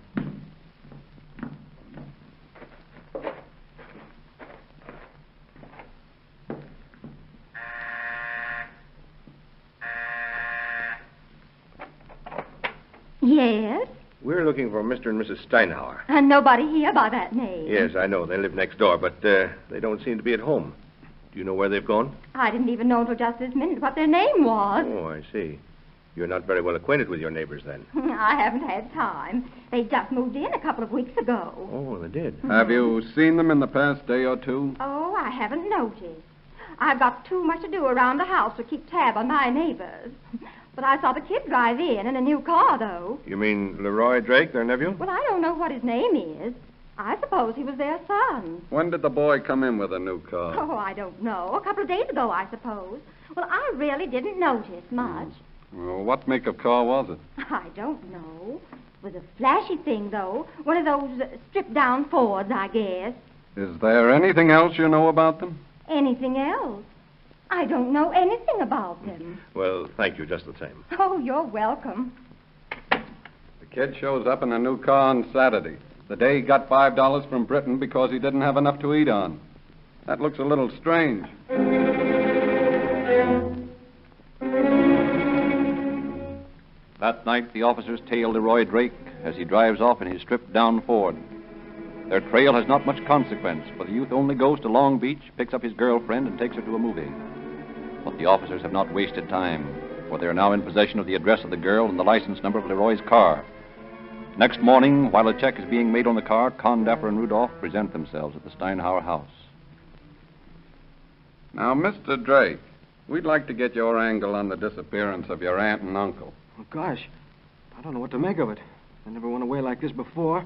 S6: Yes?
S5: We're looking for Mr. and Mrs. Steinhauer.
S6: And nobody here by that name.
S5: Yes, I know. They live next door, but they don't seem to be at home. Do you know where they've gone?
S6: I didn't even know until just this minute what their name was.
S5: Oh, I see. You're not very well acquainted with your neighbors, then.
S6: I haven't had time. They just moved in a couple of weeks ago.
S5: Oh, they did.
S21: Have you seen them in the past day or two?
S6: Oh, I haven't noticed. I've got too much to do around the house to keep tab on my neighbors. But I saw the kid drive in a new car, though.
S5: You mean Leroy Drake, their nephew?
S6: Well, I don't know what his name is. I suppose he was their son.
S21: When did the boy come in with a new car?
S6: Oh, I don't know. A couple of days ago, I suppose. Well, I really didn't notice much.
S21: Well, what make of car was it?
S6: I don't know. It was a flashy thing, though. One of those stripped-down Fords, I guess.
S21: Is there anything else you know about them?
S6: Anything else? I don't know anything about them.
S5: Well, thank you just the same.
S6: Oh, you're welcome.
S21: The kid shows up in a new car on Saturday, the day he got $5 from Britain because he didn't have enough to eat on. That looks a little strange.
S1: That night, the officers tail Leroy Drake as he drives off in his stripped-down Ford. Their trail has not much consequence, for the youth only goes to Long Beach, picks up his girlfriend, and takes her to a movie. But the officers have not wasted time, for they are now in possession of the address of the girl and the license number of Leroy's car. Next morning, while a check is being made on the car, Condapper and Rudolph present themselves at the Steinhauer house.
S21: Now, Mr. Drake, we'd like to get your angle on the disappearance of your aunt and uncle.
S23: Oh, gosh, I don't know what to make of it. They never went away like this before.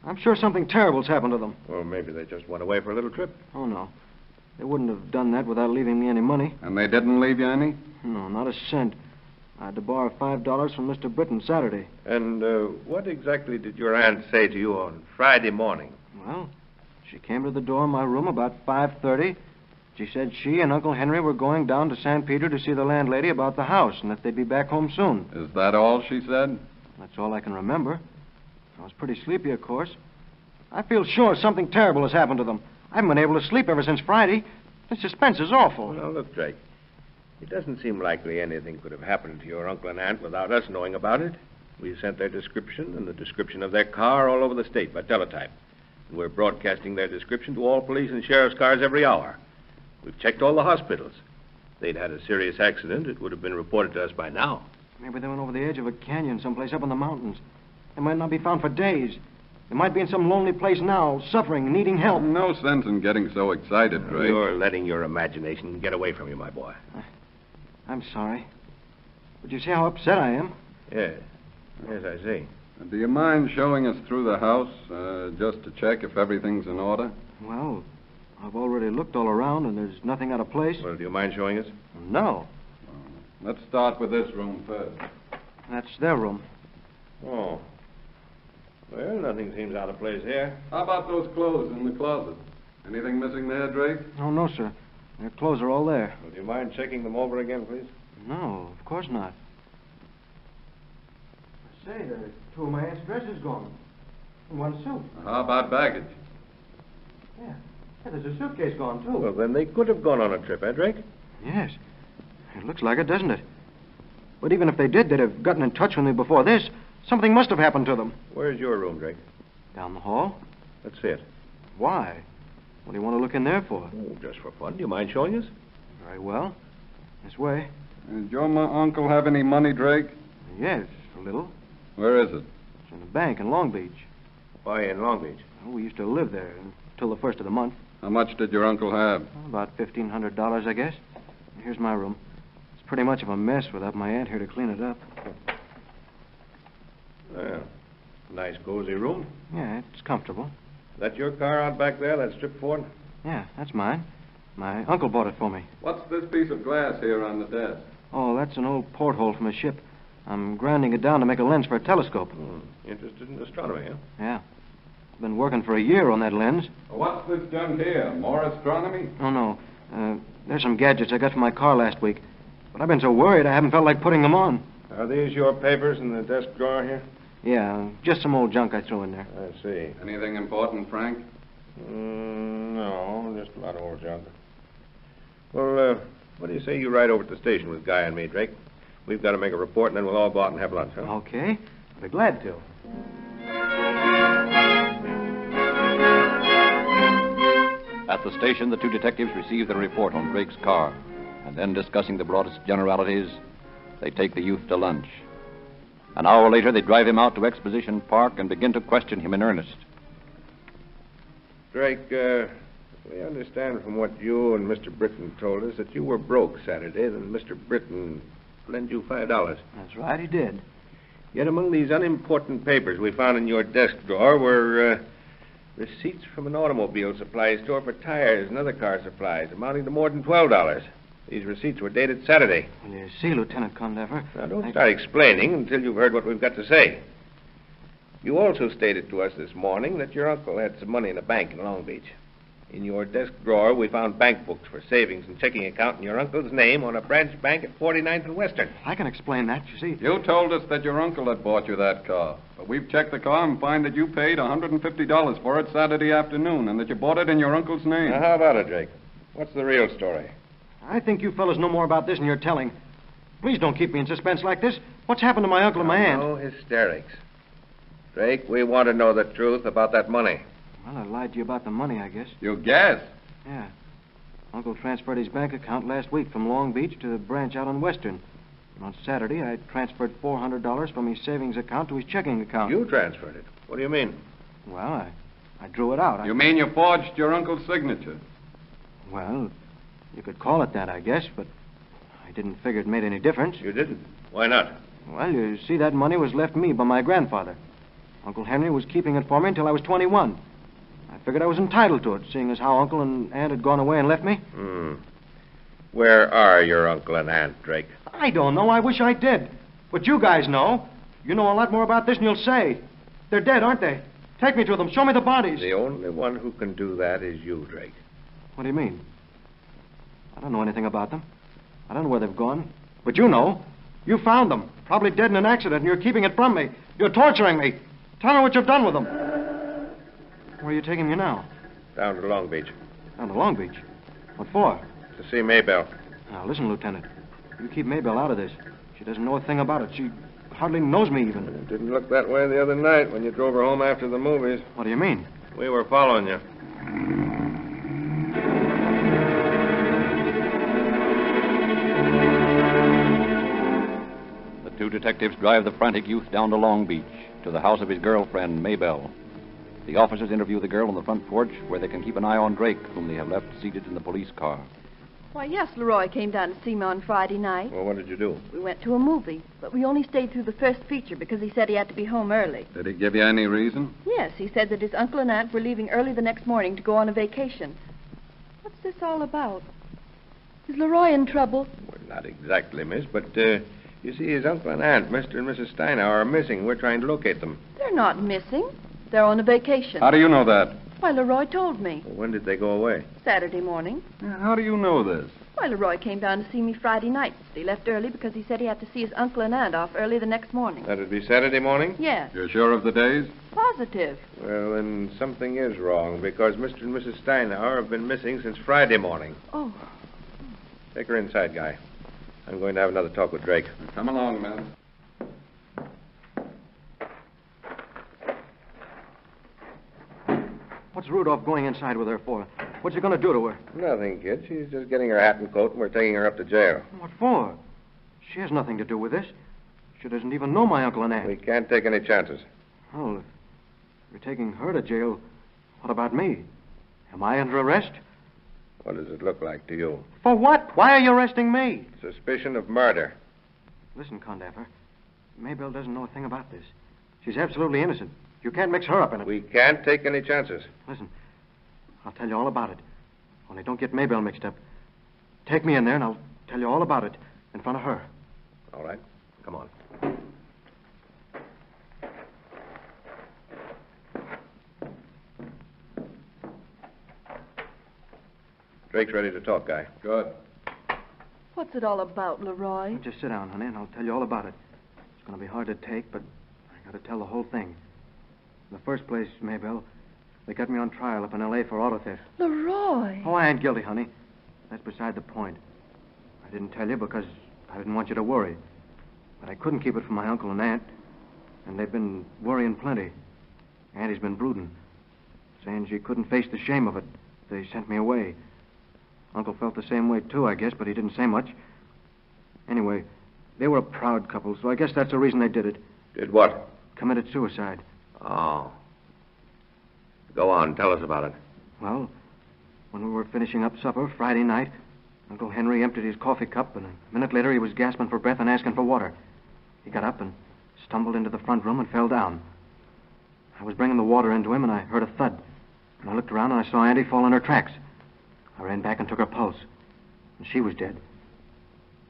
S23: I'm sure something terrible's happened to them.
S5: Well, maybe they just went away for a little trip.
S23: Oh, no. They wouldn't have done that without leaving me any money.
S21: And they didn't leave you any?
S23: No, not a cent. I had to borrow $5 from Mr. Britton Saturday.
S5: And what exactly did your aunt say to you on Friday morning?
S23: Well, she came to the door of my room about 5:30. She said she and Uncle Henry were going down to San Pedro to see the landlady about the house and that they'd be back home soon.
S21: Is that all she said?
S23: That's all I can remember. I was pretty sleepy, of course. I feel sure something terrible has happened to them. I haven't been able to sleep ever since Friday. The suspense is awful.
S5: Well, now, look, Drake. It doesn't seem likely anything could have happened to your uncle and aunt without us knowing about it. We sent their description and the description of their car all over the state by teletype. And we're broadcasting their description to all police and sheriff's cars every hour. We've checked all the hospitals. If they'd had a serious accident, it would have been reported to us by now.
S23: Maybe they went over the edge of a canyon someplace up in the mountains. They might not be found for days. They might be in some lonely place now, suffering, needing help.
S21: No sense in getting so excited, Drake.
S5: You're letting your imagination get away from you, my boy.
S23: I'm sorry. But you see how upset I am?
S5: Yes. Yes, I see.
S21: Do you mind showing us through the house, just to check if everything's in order?
S23: Well, I've already looked all around, and there's nothing out of place.
S5: Well, do you mind showing us?
S23: No.
S21: Let's start with this room first.
S23: That's their room.
S5: Oh. Well, nothing seems out of place here.
S21: How about those clothes in the closet? Anything missing there, Drake?
S23: Oh, no, sir. Their clothes are all there.
S5: Would you mind checking them over again, please?
S23: No, of course not. Say, there's two of my aunt's dresses gone. And one suit.
S21: How about baggage?
S23: Yeah. There's a suitcase gone, too.
S5: Well, then they could have gone on a trip, eh, Drake?
S23: Yes. It looks like it, doesn't it? But even if they did, they'd have gotten in touch with me before this. Something must have happened to them.
S5: Where's your room, Drake?
S23: Down the hall.
S5: Let's see it.
S23: Why? What do you want to look in there for?
S5: Oh, just for fun. Do you mind showing us?
S23: Very well. This way.
S21: Did your uncle have any money, Drake?
S23: Yes, a little.
S21: Where is it?
S23: It's in the bank in Long Beach.
S5: Why in Long Beach?
S23: Well, we used to live there until the first of the month.
S21: How much did your uncle have?
S23: About $1,500, I guess. Here's my room. It's pretty much of a mess without my aunt here to clean it up.
S5: Well, nice, cozy room.
S23: Yeah, it's comfortable.
S5: That your car out back there, that strip Ford?
S23: Yeah, that's mine. My uncle bought it for me.
S21: What's this piece of glass here on the desk?
S23: Oh, that's an old porthole from a ship. I'm grinding it down to make a lens for a telescope.
S5: Interested in astronomy, huh?
S23: Yeah. I've been working for a year on that lens.
S21: What's this junk here? More astronomy?
S23: Oh, no. There's some gadgets I got from my car last week. But I've been so worried I haven't felt like putting them on.
S5: Are these your papers in the desk drawer here?
S23: Yeah, just some old junk I threw in there.
S5: I see.
S21: Anything important, Frank?
S5: No, just a lot of old junk. Well, what do you say you ride over to the station with Guy and me, Drake? We've got to make a report, and then we'll all go out and have lunch, huh?
S23: Okay. I'll be glad to.
S1: At the station, the two detectives receive the report on Drake's car, and then, discussing the broadest generalities, they take the youth to lunch. An hour later, they drive him out to Exposition Park and begin to question him in earnest.
S5: Drake, we understand from what you and Mr. Britton told us that you were broke Saturday, then Mr. Britton lent you $5.
S23: That's right, he did.
S5: Yet among these unimportant papers we found in your desk drawer were receipts from an automobile supply store for tires and other car supplies amounting to more than $12. These receipts were dated Saturday.
S23: Well, you see, Lieutenant Condever...
S5: Now, don't start explaining until you've heard what we've got to say. You also stated to us this morning that your uncle had some money in a bank in Long Beach. In your desk drawer, we found bank books for savings and checking account in your uncle's name on a branch bank at 49th and Western.
S23: I can explain that, you see.
S21: You told us that your uncle had bought you that car. But we've checked the car and find that you paid $150 for it Saturday afternoon and that you bought it in your uncle's name.
S5: Now, how about it, Drake? What's the real story?
S23: I think you fellas know more about this than you're telling. Please don't keep me in suspense like this. What's happened to my uncle and my aunt?
S5: No hysterics. Drake, we want to know the truth about that money.
S23: Well, I lied to you about the money, I guess.
S21: You guess?
S23: Yeah. Uncle transferred his bank account last week from Long Beach to the branch out on Western. And on Saturday, I transferred $400 from his savings account to his checking account.
S5: You transferred it? What do you mean?
S23: Well, I drew it out.
S21: You mean you forged your uncle's signature?
S23: Well, you could call it that, I guess, but I didn't figure it made any difference.
S5: You didn't? Why not?
S23: Well, you see, that money was left me by my grandfather. Uncle Henry was keeping it for me until I was 21. I figured I was entitled to it, seeing as how Uncle and Aunt had gone away and left me.
S5: Where are your uncle and aunt, Drake?
S23: I don't know. I wish I did. But you guys know. You know a lot more about this than you'll say. They're dead, aren't they? Take me to them. Show me the bodies.
S5: The only one who can do that is you, Drake.
S23: What do you mean? I don't know anything about them. I don't know where they've gone. But you know. You found them. Probably dead in an accident, and you're keeping it from me. You're torturing me. Tell me what you've done with them. Where are you taking me now?
S5: Down to Long Beach.
S23: Down to Long Beach? What for?
S5: To see Maybelle.
S23: Now, listen, Lieutenant. You keep Maybelle out of this. She doesn't know a thing about it. She hardly knows me, even.
S5: It didn't look that way the other night when you drove her home after the movies.
S23: What do you mean?
S5: We were following you.
S1: The two detectives drive the frantic youth down to Long Beach, to the house of his girlfriend, Maybelle. The officers interview the girl on the front porch, where they can keep an eye on Drake, whom they have left seated in the police car.
S3: Why, yes, Leroy came down to see me on Friday night.
S5: Well, what did you do?
S3: We went to a movie, but we only stayed through the first feature because he said he had to be home early.
S21: Did he give you any reason?
S3: Yes, he said that his uncle and aunt were leaving early the next morning to go on a vacation. What's this all about? Is Leroy in trouble?
S5: Well, not exactly, miss, but, you see, his uncle and aunt, Mr. and Mrs. Steinauer, are missing. We're trying to locate them.
S3: They're not missing. They're on a vacation.
S21: How do you know that?
S3: Why, Leroy told me.
S5: Well, when did they go away?
S3: Saturday morning.
S21: How do you know this?
S3: Why, Leroy came down to see me Friday night. He left early because he said he had to see his uncle and aunt off early the next morning.
S5: That'd be Saturday morning?
S3: Yes.
S21: You're sure of the days?
S3: Positive.
S5: Well, then something is wrong, because Mr. and Mrs. Steinauer have been missing since Friday morning.
S3: Oh.
S5: Take her inside, Guy. I'm going to have another talk with Drake.
S21: Come along, man.
S23: What's Rudolph going inside with her for? What's he going to do to her?
S5: Nothing, kid. She's just getting her hat and coat, and we're taking her up to jail.
S23: What for? She has nothing to do with this. She doesn't even know my uncle and aunt.
S5: We can't take any chances.
S23: Oh, if you're taking her to jail, what about me? Am I under arrest?
S5: What does it look like to you?
S23: For what? Why are you arresting me?
S5: Suspicion of murder.
S23: Listen, Condever, Maybelle doesn't know a thing about this. She's absolutely innocent. You can't mix her up in it.
S5: We can't take any chances.
S23: Listen, I'll tell you all about it. Only don't get Maybelle mixed up. Take me in there, and I'll tell you all about it in front of her.
S5: All right. Come on. Drake's ready to talk, Guy.
S21: Good.
S3: What's it all about, Leroy?
S23: Just sit down, honey, and I'll tell you all about it. It's going to be hard to take, but I got to tell the whole thing. In the first place, Maybelle, they got me on trial up in L.A. for auto theft.
S3: Leroy!
S23: Oh, I ain't guilty, honey. That's beside the point. I didn't tell you because I didn't want you to worry. But I couldn't keep it from my uncle and aunt. And they've been worrying plenty. Auntie's been brooding, saying she couldn't face the shame of it. They sent me away. Uncle felt the same way, too, I guess, but he didn't say much. Anyway, they were a proud couple, so I guess that's the reason they did it.
S5: Did what?
S23: Committed suicide.
S5: Oh. Go on, tell us about it.
S23: Well, when we were finishing up supper Friday night, Uncle Henry emptied his coffee cup, and a minute later he was gasping for breath and asking for water. He got up and stumbled into the front room and fell down. I was bringing the water into him, and I heard a thud. And I looked around, and I saw Auntie fall in her tracks. I ran back and took her pulse, and she was dead.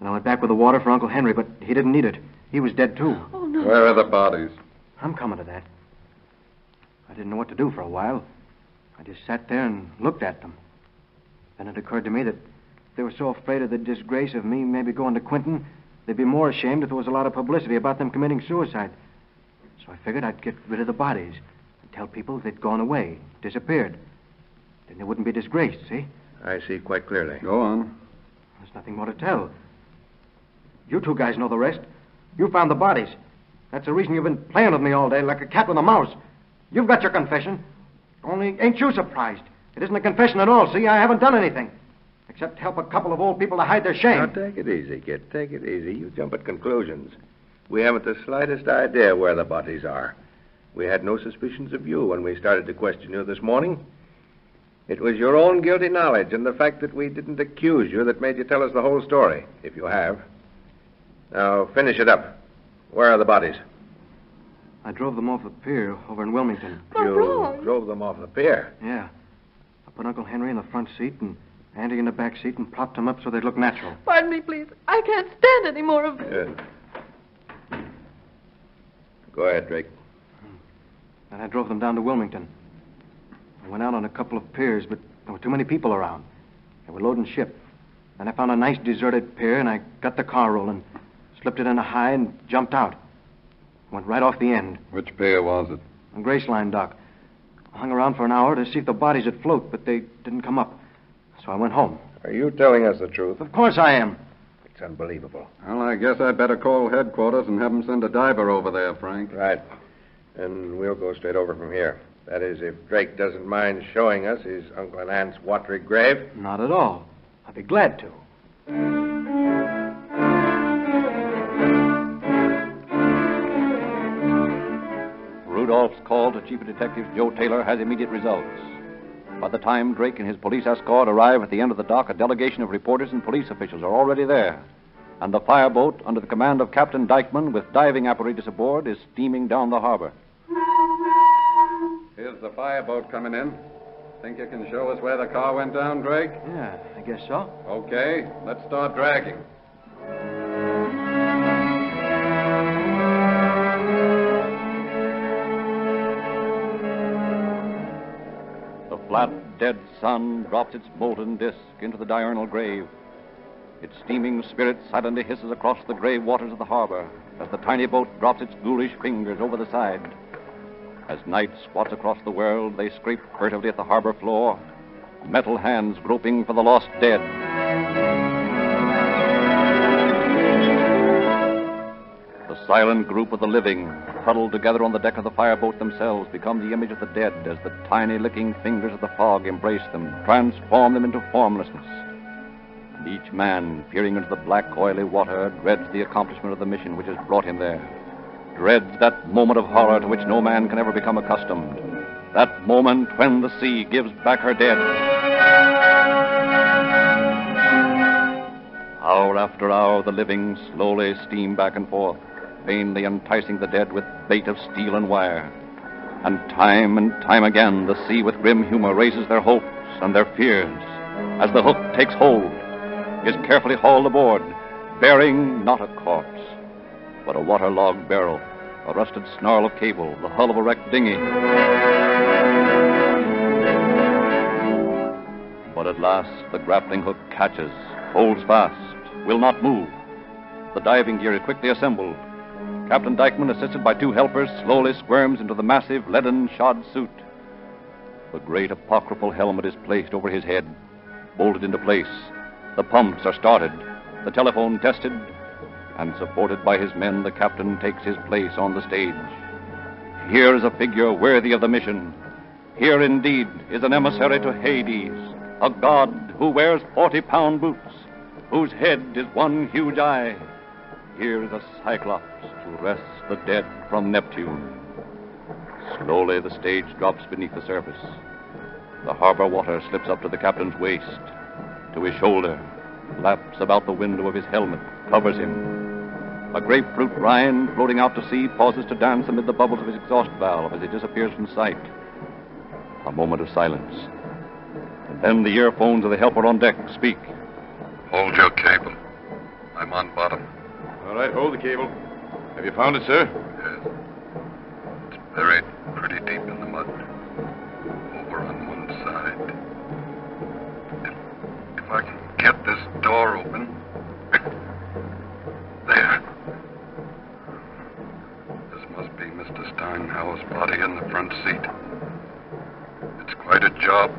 S23: And I went back with the water for Uncle Henry, but he didn't need it. He was dead, too.
S3: Oh, no.
S21: Where are the bodies?
S23: I'm coming to that. I didn't know what to do for a while. I just sat there and looked at them. Then it occurred to me that if they were so afraid of the disgrace of me maybe going to Quinton, they'd be more ashamed if there was a lot of publicity about them committing suicide. So I figured I'd get rid of the bodies and tell people they'd gone away, disappeared. Then they wouldn't be disgraced, see?
S5: I see quite clearly.
S21: Go on.
S23: There's nothing more to tell. You two guys know the rest. You found the bodies. That's the reason you've been playing with me all day like a cat with a mouse. You've got your confession. Only ain't you surprised? It isn't a confession at all, see? I haven't done anything. Except help a couple of old people to hide their shame.
S5: Now, take it easy, kid. Take it easy. You jump at conclusions. We haven't the slightest idea where the bodies are. We had no suspicions of you when we started to question you this morning. It was your own guilty knowledge and the fact that we didn't accuse you that made you tell us the whole story, if you have. Now, finish it up. Where are the bodies?
S23: I drove them off the pier over in Wilmington.
S5: You drove them off the pier?
S23: Yeah. I put Uncle Henry in the front seat and Auntie in the back seat and propped them up so they'd look natural.
S3: Pardon me, please. I can't stand any more of this.
S5: Good. Go ahead, Drake.
S23: Then I drove them down to Wilmington. I went out on a couple of piers, but there were too many people around. They were loading ship. Then I found a nice deserted pier, and I got the car rolling, slipped it in a high, and jumped out. Went right off the end.
S21: Which pier was it?
S23: On Graceline dock. I hung around for an hour to see if the bodies would float, but they didn't come up. So I went home.
S5: Are you telling us the truth?
S23: Of course I am.
S5: It's unbelievable.
S21: Well, I guess I'd better call headquarters and have them send a diver over there, Frank.
S5: Right. And we'll go straight over from here. That is, if Drake doesn't mind showing us his uncle and aunt's watery grave.
S23: Not at all. I'd be glad to.
S1: Rudolph's call to Chief Detective Joe Taylor has immediate results. By the time Drake and his police escort arrive at the end of the dock, a delegation of reporters and police officials are already there. And the fireboat, under the command of Captain Dykeman, with diving apparatus aboard, is steaming down the harbor.
S21: Here's the fireboat coming in. Think you can show us where the car went down, Drake?
S23: Yeah, I guess so.
S21: Okay, let's start dragging.
S1: The flat, dead sun drops its molten disk into the diurnal grave. Its steaming spirit silently hisses across the gray waters of the harbor as the tiny boat drops its ghoulish fingers over the side. As night squats across the world, they scrape furtively at the harbor floor, metal hands groping for the lost dead. The silent group of the living, huddled together on the deck of the fireboat themselves, become the image of the dead as the tiny licking fingers of the fog embrace them, transform them into formlessness. And each man, peering into the black, oily water, dreads the accomplishment of the mission which has brought him there. Dreads that moment of horror to which no man can ever become accustomed. That moment when the sea gives back her dead. Hour after hour, the living slowly steam back and forth, vainly enticing the dead with bait of steel and wire. And time again, the sea with grim humor raises their hopes and their fears as the hook takes hold, is carefully hauled aboard, bearing not a corpse, but a waterlogged barrel, a rusted snarl of cable, the hull of a wrecked dinghy. But at last, the grappling hook catches, holds fast, will not move. The diving gear is quickly assembled. Captain Dykeman, assisted by 2 helpers, slowly squirms into the massive leaden shod suit. The great apocryphal helmet is placed over his head, bolted into place. The pumps are started, the telephone tested, and supported by his men, the captain takes his place on the stage. Here is a figure worthy of the mission. Here, indeed, is an emissary to Hades, a god who wears 40-pound boots, whose head is one huge eye. Here is a cyclops to wrest the dead from Neptune. Slowly, the stage drops beneath the surface. The harbor water slips up to the captain's waist, to his shoulder, laps about the window of his helmet, covers him. A grapefruit rind floating out to sea pauses to dance amid the bubbles of his exhaust valve as he disappears from sight. A moment of silence. And then the earphones of the helper on deck speak.
S21: Hold your cable. I'm on bottom.
S4: All right, hold the cable. Have you found it, sir?
S21: Yes. It's buried pretty deep in the mud. Over on one side. If I can get this door open. There. This must be Mr. Steinhauer's body in the front seat. It's quite a job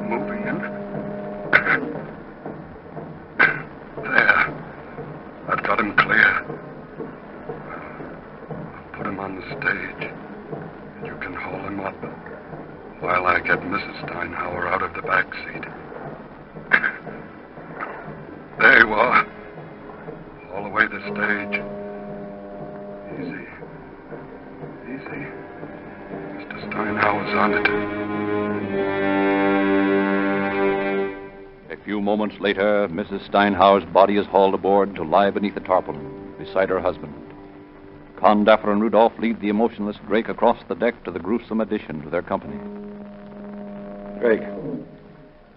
S21: moving him. There. I've got him clear. I'll put him on the stage. And you can haul him up while I get Mrs. Steinhauer out of the back seat. There you are. Haul away the stage. Easy. Easy. Mr. Steinhauer's on it.
S1: A few moments later, Mrs. Steinhauer's body is hauled aboard to lie beneath the tarpaulin beside her husband. Condaffer and Rudolph lead the emotionless Drake across the deck to the gruesome addition to their company.
S23: Drake,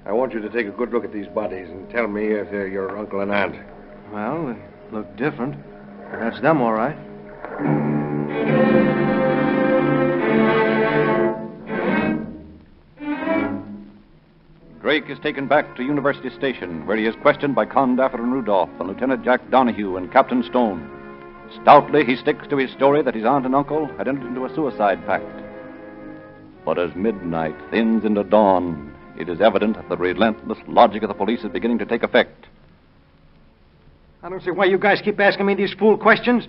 S23: I want you to take a good look at these bodies and tell me if they're your uncle and aunt. Well, they look different. That's them, all right.
S1: Drake is taken back to University Station, where he is questioned by Condaffer and Rudolph and Lieutenant Jack Donahue and Captain Stone. Stoutly, he sticks to his story that his aunt and uncle had entered into a suicide pact. But as midnight thins into dawn, it is evident that the relentless logic of the police is beginning to take effect.
S23: I don't see why you guys keep asking me these fool questions.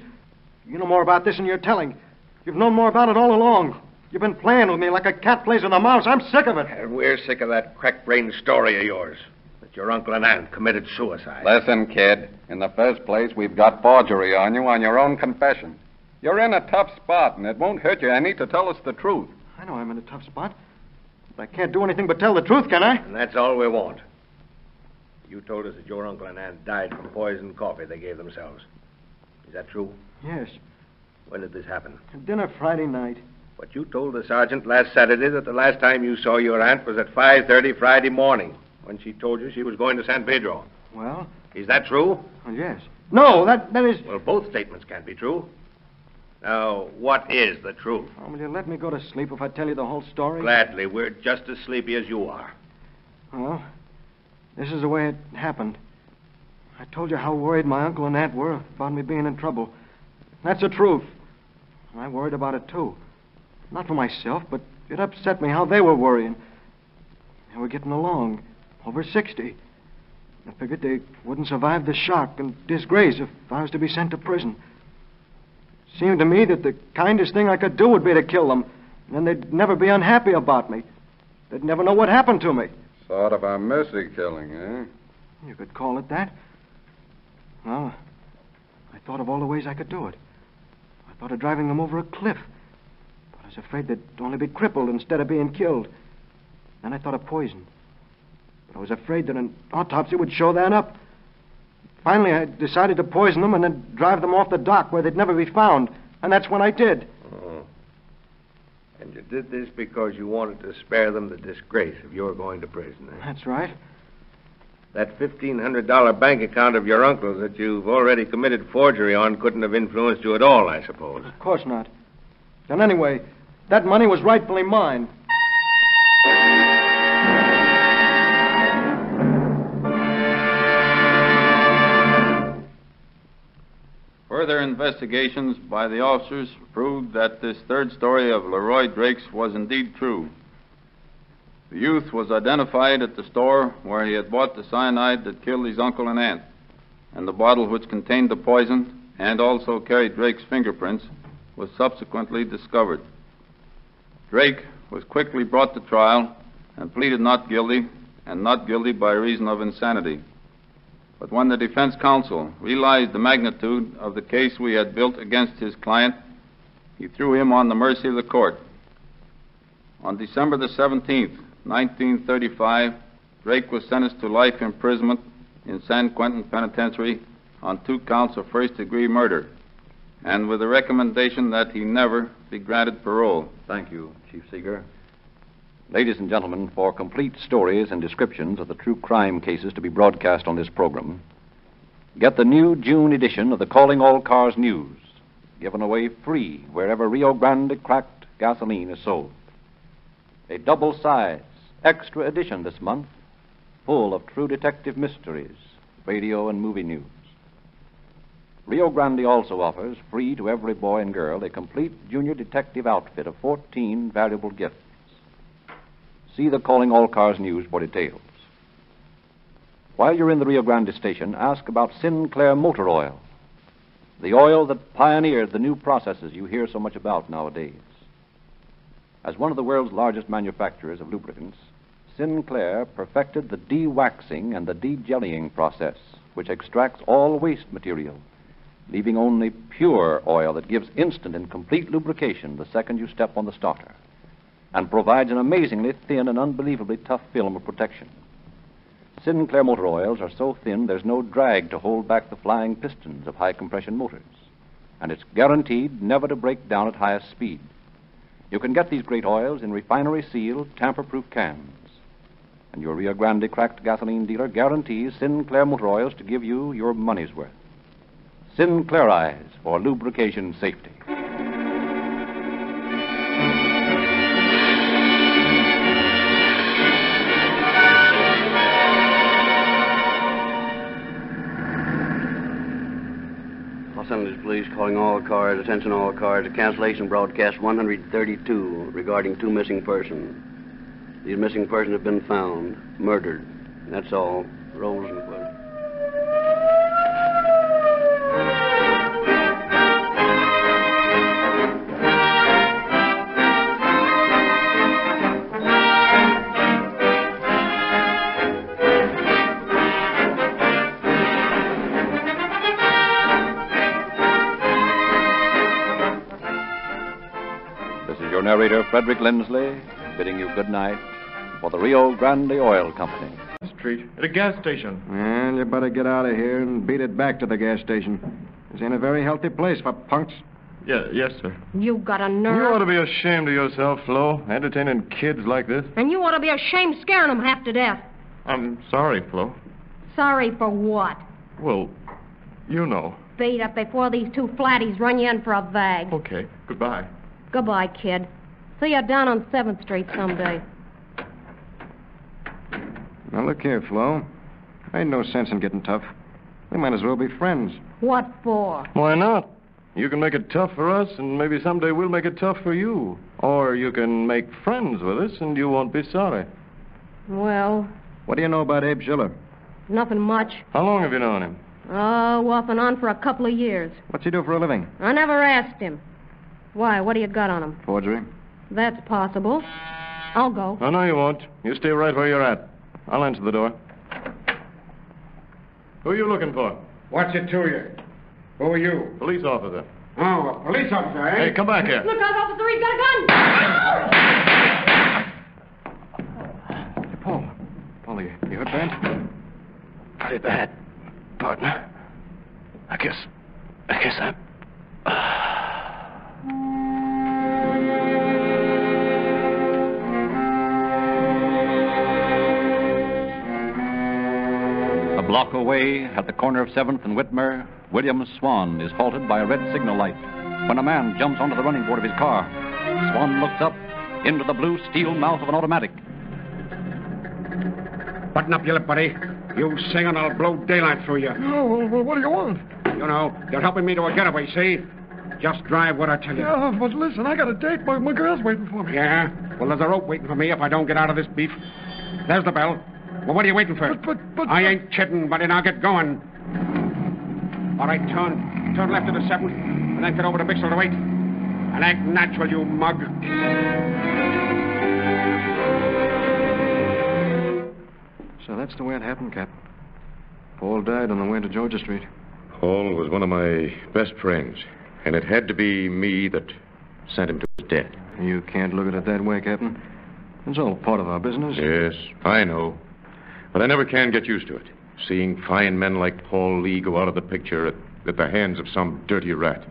S23: You know more about this than you're telling. You've known more about it all along. You've been playing with me like a cat plays with a mouse. I'm sick of it.
S9: And we're sick of that crack-brained story of yours, that your uncle and aunt committed suicide.
S21: Listen, kid. In the first place, we've got forgery on you on your own confession. You're in a tough spot, and it won't hurt you any to tell us the truth.
S23: I know I'm in a tough spot. But I can't do anything but tell the truth, can I?
S9: And that's all we want. You told us that your uncle and aunt died from poisoned coffee they gave themselves. Is that true?
S23: Yes.
S9: When did this happen?
S23: At dinner Friday night.
S9: But you told the sergeant last Saturday that the last time you saw your aunt was at 5:30 Friday morning, when she told you she was going to San Pedro.
S23: Well?
S9: Is that true?
S23: Well, yes. No, that is...
S9: Well, both statements can't be true. Now, what is the truth?
S23: Oh, will you let me go to sleep if I tell you the whole story?
S9: Gladly. We're just as sleepy as you are.
S23: Well, this is the way it happened. I told you how worried my uncle and aunt were about me being in trouble. That's the truth. I worried about it, too. Not for myself, but it upset me how they were worrying. They were getting along, over 60. I figured they wouldn't survive the shock and disgrace if I was to be sent to prison. It seemed to me that the kindest thing I could do would be to kill them, and then they'd never be unhappy about me. They'd never know what happened to me.
S21: Sort of a mercy killing, eh?
S23: You could call it that. Well, I thought of all the ways I could do it. I thought of driving them over a cliff. But I was afraid they'd only be crippled instead of being killed. Then I thought of poison. But I was afraid that an autopsy would show that up. Finally, I decided to poison them and then drive them off the dock where they'd never be found. And that's when I did.
S9: Oh. And you did this because you wanted to spare them the disgrace of your going to prison, eh?
S23: That's right.
S9: That $1,500 bank account of your uncle's that you've already committed forgery on couldn't have influenced you at all, I suppose.
S23: Of course not. And anyway, that money was rightfully mine.
S15: Further investigations by the officers proved that this third story of Leroy Drake's was indeed true. The youth was identified at the store where he had bought the cyanide that killed his uncle and aunt, and the bottle which contained the poison and also carried Drake's fingerprints was subsequently discovered. Drake was quickly brought to trial and pleaded not guilty, and not guilty by reason of insanity. But when the defense counsel realized the magnitude of the case we had built against his client, he threw him on the mercy of the court. On December the 17th, 1935, Drake was sentenced to life imprisonment in San Quentin Penitentiary on 2 counts of first-degree murder, and with the recommendation that he never be granted parole.
S1: Thank you, Chief Seeger. Ladies and gentlemen, for complete stories and descriptions of the true crime cases to be broadcast on this program, get the new June edition of the Calling All Cars News, given away free wherever Rio Grande cracked gasoline is sold. A double-size, extra edition this month, full of true detective mysteries, radio and movie news. Rio Grande also offers, free to every boy and girl, a complete junior detective outfit of 14 valuable gifts. See the Calling All Cars News for details. While you're in the Rio Grande station, ask about Sinclair Motor Oil, the oil that pioneered the new processes you hear so much about nowadays. As one of the world's largest manufacturers of lubricants, Sinclair perfected the de-waxing and the de-jellying process, which extracts all waste material, leaving only pure oil that gives instant and complete lubrication the second you step on the starter, and provides an amazingly thin and unbelievably tough film of protection. Sinclair motor oils are so thin there's no drag to hold back the flying pistons of high-compression motors, and it's guaranteed never to break down at highest speed. You can get these great oils in refinery-sealed, tamper-proof cans, and your Rio Grande cracked gasoline dealer guarantees Sinclair motor oils to give you your money's worth. Sinclairize for lubrication safety.
S2: Los Angeles Police calling all cars, attention all cars, a cancellation broadcast 132 regarding 2 missing persons. These missing persons have been found, murdered. That's all. Rolls and close.
S1: Narrator Frederick Lindsley, bidding you good night for the Rio Grande Oil Company.
S5: Street, at a gas station.
S23: And you better get out of here and beat it back to the gas station. This ain't a very healthy place for punks.
S5: Yes, sir.
S6: You got a nerve.
S5: You ought to be ashamed of yourself, Flo, entertaining kids like this.
S6: And you ought to be ashamed scaring them half to death.
S5: I'm sorry, Flo.
S6: Sorry for what?
S5: Well, you know.
S6: Beat up before these 2 flatties run you in for a bag.
S5: Okay, goodbye.
S6: Goodbye, kid. See you down on 7th Street someday.
S23: Now, look here, Flo. Ain't no sense in getting tough. We might as well be friends.
S6: What for?
S5: Why not? You can make it tough for us, and maybe someday we'll make it tough for you. Or you can make friends with us, and you won't be sorry.
S6: Well...
S23: What do you know about Abe Schiller?
S6: Nothing much.
S5: How long have you known him?
S6: Oh, off and on for a couple of years.
S23: What's he do for a living?
S6: I never asked him. Why, what do you got on him?
S23: Forgery.
S6: That's possible. I'll go.
S5: Oh, no, you won't. You stay right where you're at. I'll answer the door. Who are you looking for?
S12: What's it to you? Who are you?
S5: Police officer.
S12: Oh, a police officer, eh?
S5: Hey, come back here.
S6: Look out, officer, he's got a gun!
S23: Paul, you hurt bad? Pretty bad, partner. I guess I'm...
S1: A block away, at the corner of 7th and Whitmer, William Swan is halted by a red signal light when a man jumps onto the running board of his car. Swan looks up into the blue steel mouth of an automatic.
S12: Button up your lip, buddy. You sing and I'll blow daylight through you.
S5: No, well, what do you want?
S12: You know, you're helping me to a getaway, see? Just drive what I tell you.
S13: Yeah, but listen, I got a date. My girl's waiting for me.
S12: Yeah? Well, there's a rope waiting for me if I don't get out of this beef. There's the bell. Well, what are you waiting for?
S13: But...
S12: I ain't kidding, buddy. Now get going. All right, turn. Turn left to the 7, and then get over to Bixel to 8. And act natural, you mug.
S23: So that's the way it happened, Cap. Paul died on the way to Georgia Street.
S4: Paul was one of my best friends, and it had to be me that sent him to his death.
S23: You can't look at it that way, Captain. It's all part of our business.
S4: Yes, I know. But I never can get used to it. Seeing fine men like Paul Lee go out of the picture at the hands of some dirty rat.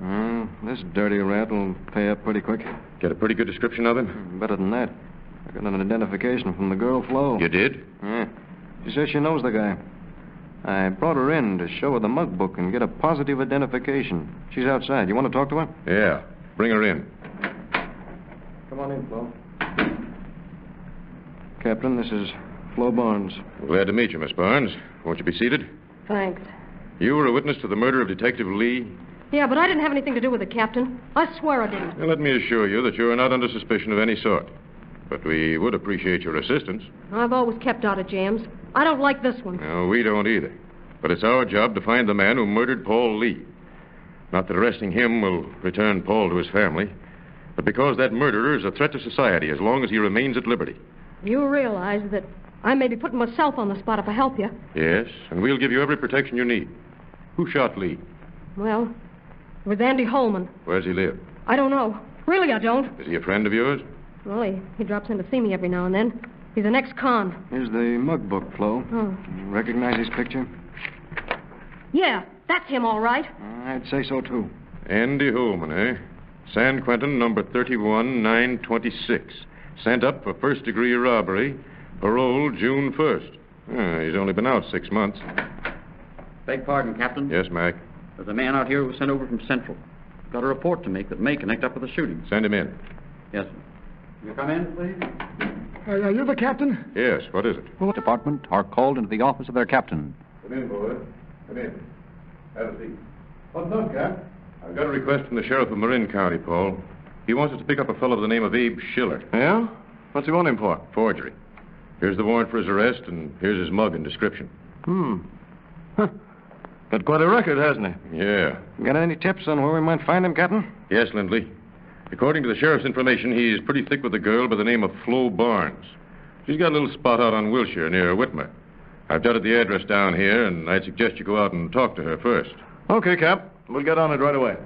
S23: This dirty rat will pay up pretty quick.
S4: Get a pretty good description of him?
S23: Better than that. I got an identification from the girl, Flo.
S4: You did?
S23: Yeah. She says she knows the guy. I brought her in to show her the mug book and get a positive identification. She's outside. You want to talk to her?
S4: Yeah. Bring her in.
S23: Come on in, Flo. Captain, this is Flo Barnes.
S4: Glad to meet you, Miss Barnes. Won't you be seated?
S16: Thanks.
S4: You were a witness to the murder of Detective Lee?
S16: Yeah, but I didn't have anything to do with it, Captain. I swear I didn't.
S4: Now, let me assure you that you are not under suspicion of any sort. But we would appreciate your assistance.
S16: I've always kept out of jams. I don't like this one.
S4: No, we don't either. But it's our job to find the man who murdered Paul Lee. Not that arresting him will return Paul to his family, but because that murderer is a threat to society as long as he remains at liberty.
S16: You realize that I may be putting myself on the spot if I help you.
S4: Yes, and we'll give you every protection you need. Who shot Lee?
S16: Well, it was Andy Holman.
S4: Where's he live?
S16: I don't know. Really, I don't.
S4: Is he a friend of yours?
S16: Well, he drops in to see me every now and then. He's an ex-con.
S23: Here's the mug book, Flo.
S16: Oh.
S23: Recognize his picture?
S16: Yeah, that's him, all right.
S23: I'd say so, too.
S4: Andy Holman, eh? San Quentin, number 31926. Sent up for first-degree robbery. Parole June 1st. He's only been out 6 months.
S17: Beg pardon, Captain.
S4: Yes, Mac.
S17: There's a man out here who was sent over from Central. Got a report to make that may connect up with the shooting.
S4: Send him in.
S17: Yes, sir. You come in, please.
S13: Are you the captain?
S4: Yes, what is it?
S1: Department are called into the office of their captain.
S4: Come in, boys. Come in. Have a seat.
S23: What's up, Cap?
S4: I've got a request from the sheriff of Marin County, Paul. He wants us to pick up a fellow by the name of Abe Schiller.
S5: Yeah? What's he want him for?
S4: Forgery. Here's the warrant for his arrest, and here's his mug and description.
S23: Huh. Got quite a record, hasn't he?
S4: Yeah.
S23: Got any tips on where we might find him, Captain?
S4: Yes, Lindley. According to the sheriff's information, he's pretty thick with a girl by the name of Flo Barnes. She's got a little spot out on Wilshire near Whitmer. I've jotted the address down here, and I'd suggest you go out and talk to her first.
S5: Okay, Cap. We'll get on it right away.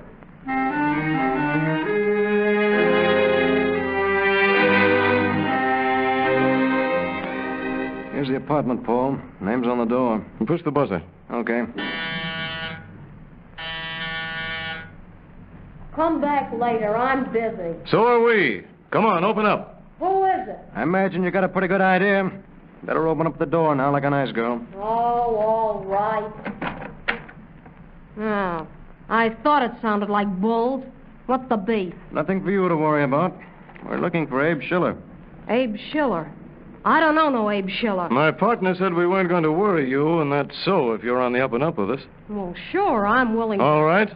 S23: Here's the apartment, Paul. Name's on the door.
S5: Push the buzzer.
S23: Okay.
S16: Come back later. I'm busy.
S5: So are we. Come on, open up.
S16: Who is it?
S23: I imagine you got a pretty good idea. Better open up the door now like a nice girl.
S16: Oh, all right. Oh, I thought it sounded like bulls. What's the beef?
S23: Nothing for you to worry about. We're looking for Abe Schiller.
S16: Abe Schiller. I don't know no Abe Schiller.
S5: My partner said we weren't going to worry you, and that's so if you're on the up and up with us.
S16: Well, sure, I'm willing.
S5: All right.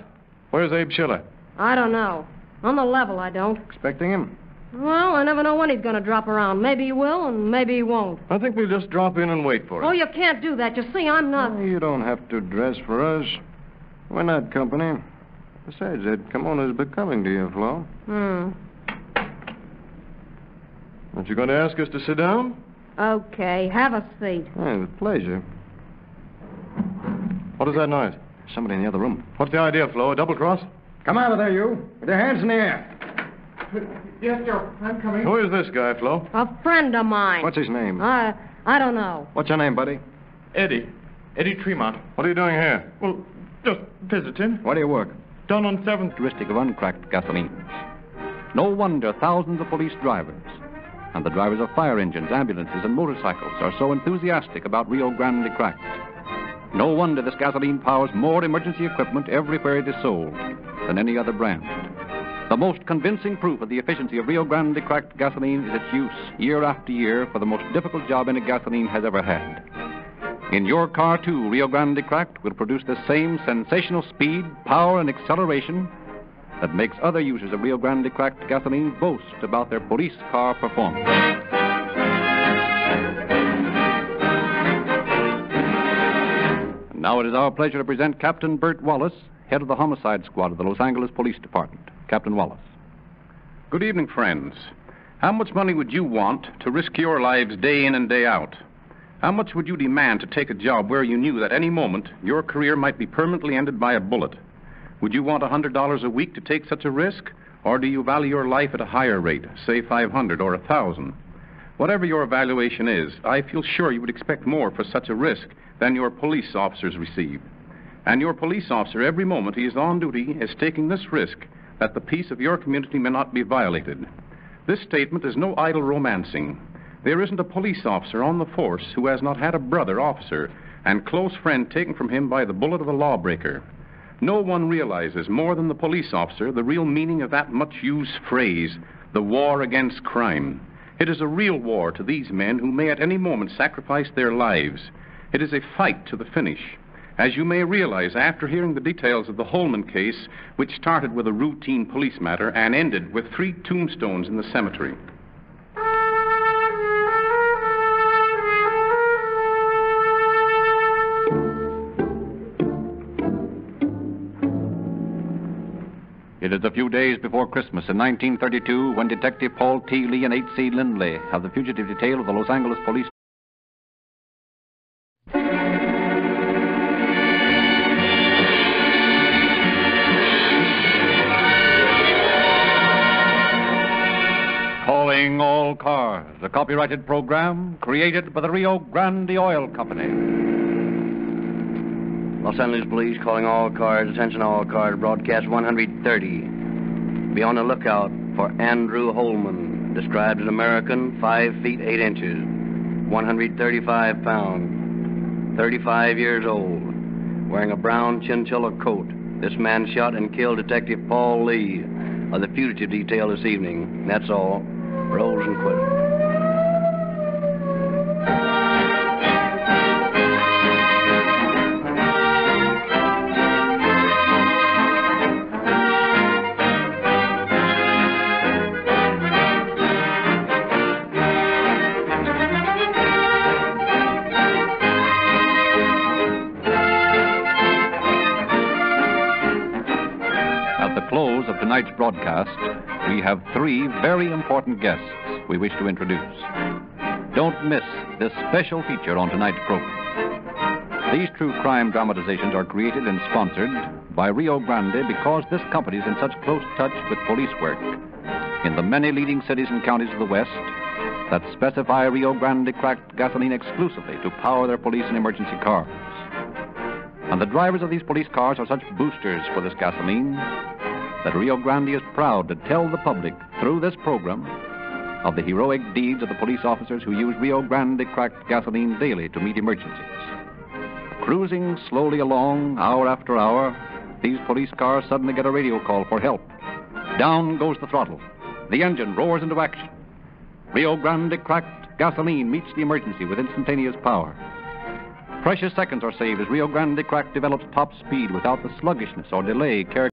S5: Where's Abe Schiller?
S16: I don't know. On the level, I don't.
S23: Expecting him?
S16: Well, I never know when he's going to drop around. Maybe he will, and maybe he won't.
S5: I think we'll just drop in and wait for him.
S16: Oh, you can't do that. You see, I'm not...
S23: You don't have to dress for us. We're not company. Besides, they'd come on as becoming to you, Flo.
S5: Aren't you going to ask us to sit down?
S16: Okay, have a seat.
S23: With pleasure.
S5: What is that noise?
S23: Somebody in the other room.
S5: What's the idea, Flo? A double cross?
S13: Come out of there, you. With your hands in the air.
S12: Yes, sir. I'm coming.
S5: Who is this guy, Flo?
S16: A friend of mine.
S23: What's his name?
S16: I don't know.
S23: What's your name, buddy?
S19: Eddie Tremont.
S5: What are you doing here?
S19: Well, just visiting.
S23: Where do you work?
S19: Down on 7th.
S1: Characteristic of uncracked gasoline. No wonder thousands of police drivers and the drivers of fire engines, ambulances, and motorcycles are so enthusiastic about Rio Grande Cracked. No wonder this gasoline powers more emergency equipment everywhere it is sold than any other brand. The most convincing proof of the efficiency of Rio Grande Cracked gasoline is its use year after year for the most difficult job any gasoline has ever had. In your car, too, Rio Grande Cracked will produce the same sensational speed, power, and acceleration that makes other users of Rio Grande Cracked gasoline boast about their police car performance. And now it is our pleasure to present Captain Bert Wallace, head of the homicide squad of the Los Angeles Police Department. Captain Wallace.
S7: Good evening, friends. How much money would you want to risk your lives day in and day out? How much would you demand to take a job where you knew that any moment your career might be permanently ended by a bullet? Would you want $100 a week to take such a risk? Or do you value your life at a higher rate, say $500 or $1,000? Whatever your evaluation is, I feel sure you would expect more for such a risk than your police officers receive. And your police officer, every moment he is on duty, is taking this risk that the peace of your community may not be violated. This statement is no idle romancing. There isn't a police officer on the force who has not had a brother officer and close friend taken from him by the bullet of a lawbreaker. No one realizes more than the police officer the real meaning of that much-used phrase, the war against crime. It is a real war to these men who may at any moment sacrifice their lives. It is a fight to the finish. As you may realize after hearing the details of the Holman case, which started with a routine police matter and ended with 3 tombstones in the cemetery.
S1: It is a few days before Christmas in 1932 when Detective Paul T. Lee and H.C. Lindley have the fugitive detail of the Los Angeles Police. Calling all cars, a copyrighted program created by the Rio Grande Oil Company.
S2: Los Angeles Police calling all cars, attention all cars, broadcast 130. Be on the lookout for Andrew Holman, described as American, 5 feet 8 inches, 135 pounds, 35 years old, wearing a brown chinchilla coat. This man shot and killed Detective Paul Lee of the fugitive detail this evening. That's all. Rolls and quit.
S1: At the close of tonight's broadcast, we have 3 very important guests we wish to introduce. Don't miss this special feature on tonight's program. These true crime dramatizations are created and sponsored by Rio Grande because this company is in such close touch with police work in the many leading cities and counties of the West that specify Rio Grande Cracked gasoline exclusively to power their police and emergency cars. And the drivers of these police cars are such boosters for this gasoline that Rio Grande is proud to tell the public through this program of the heroic deeds of the police officers who use Rio Grande Cracked gasoline daily to meet emergencies. Cruising slowly along, hour after hour, these police cars suddenly get a radio call for help. Down goes the throttle. The engine roars into action. Rio Grande Cracked gasoline meets the emergency with instantaneous power. Precious seconds are saved as Rio Grande Cracked develops top speed without the sluggishness or delay characteristic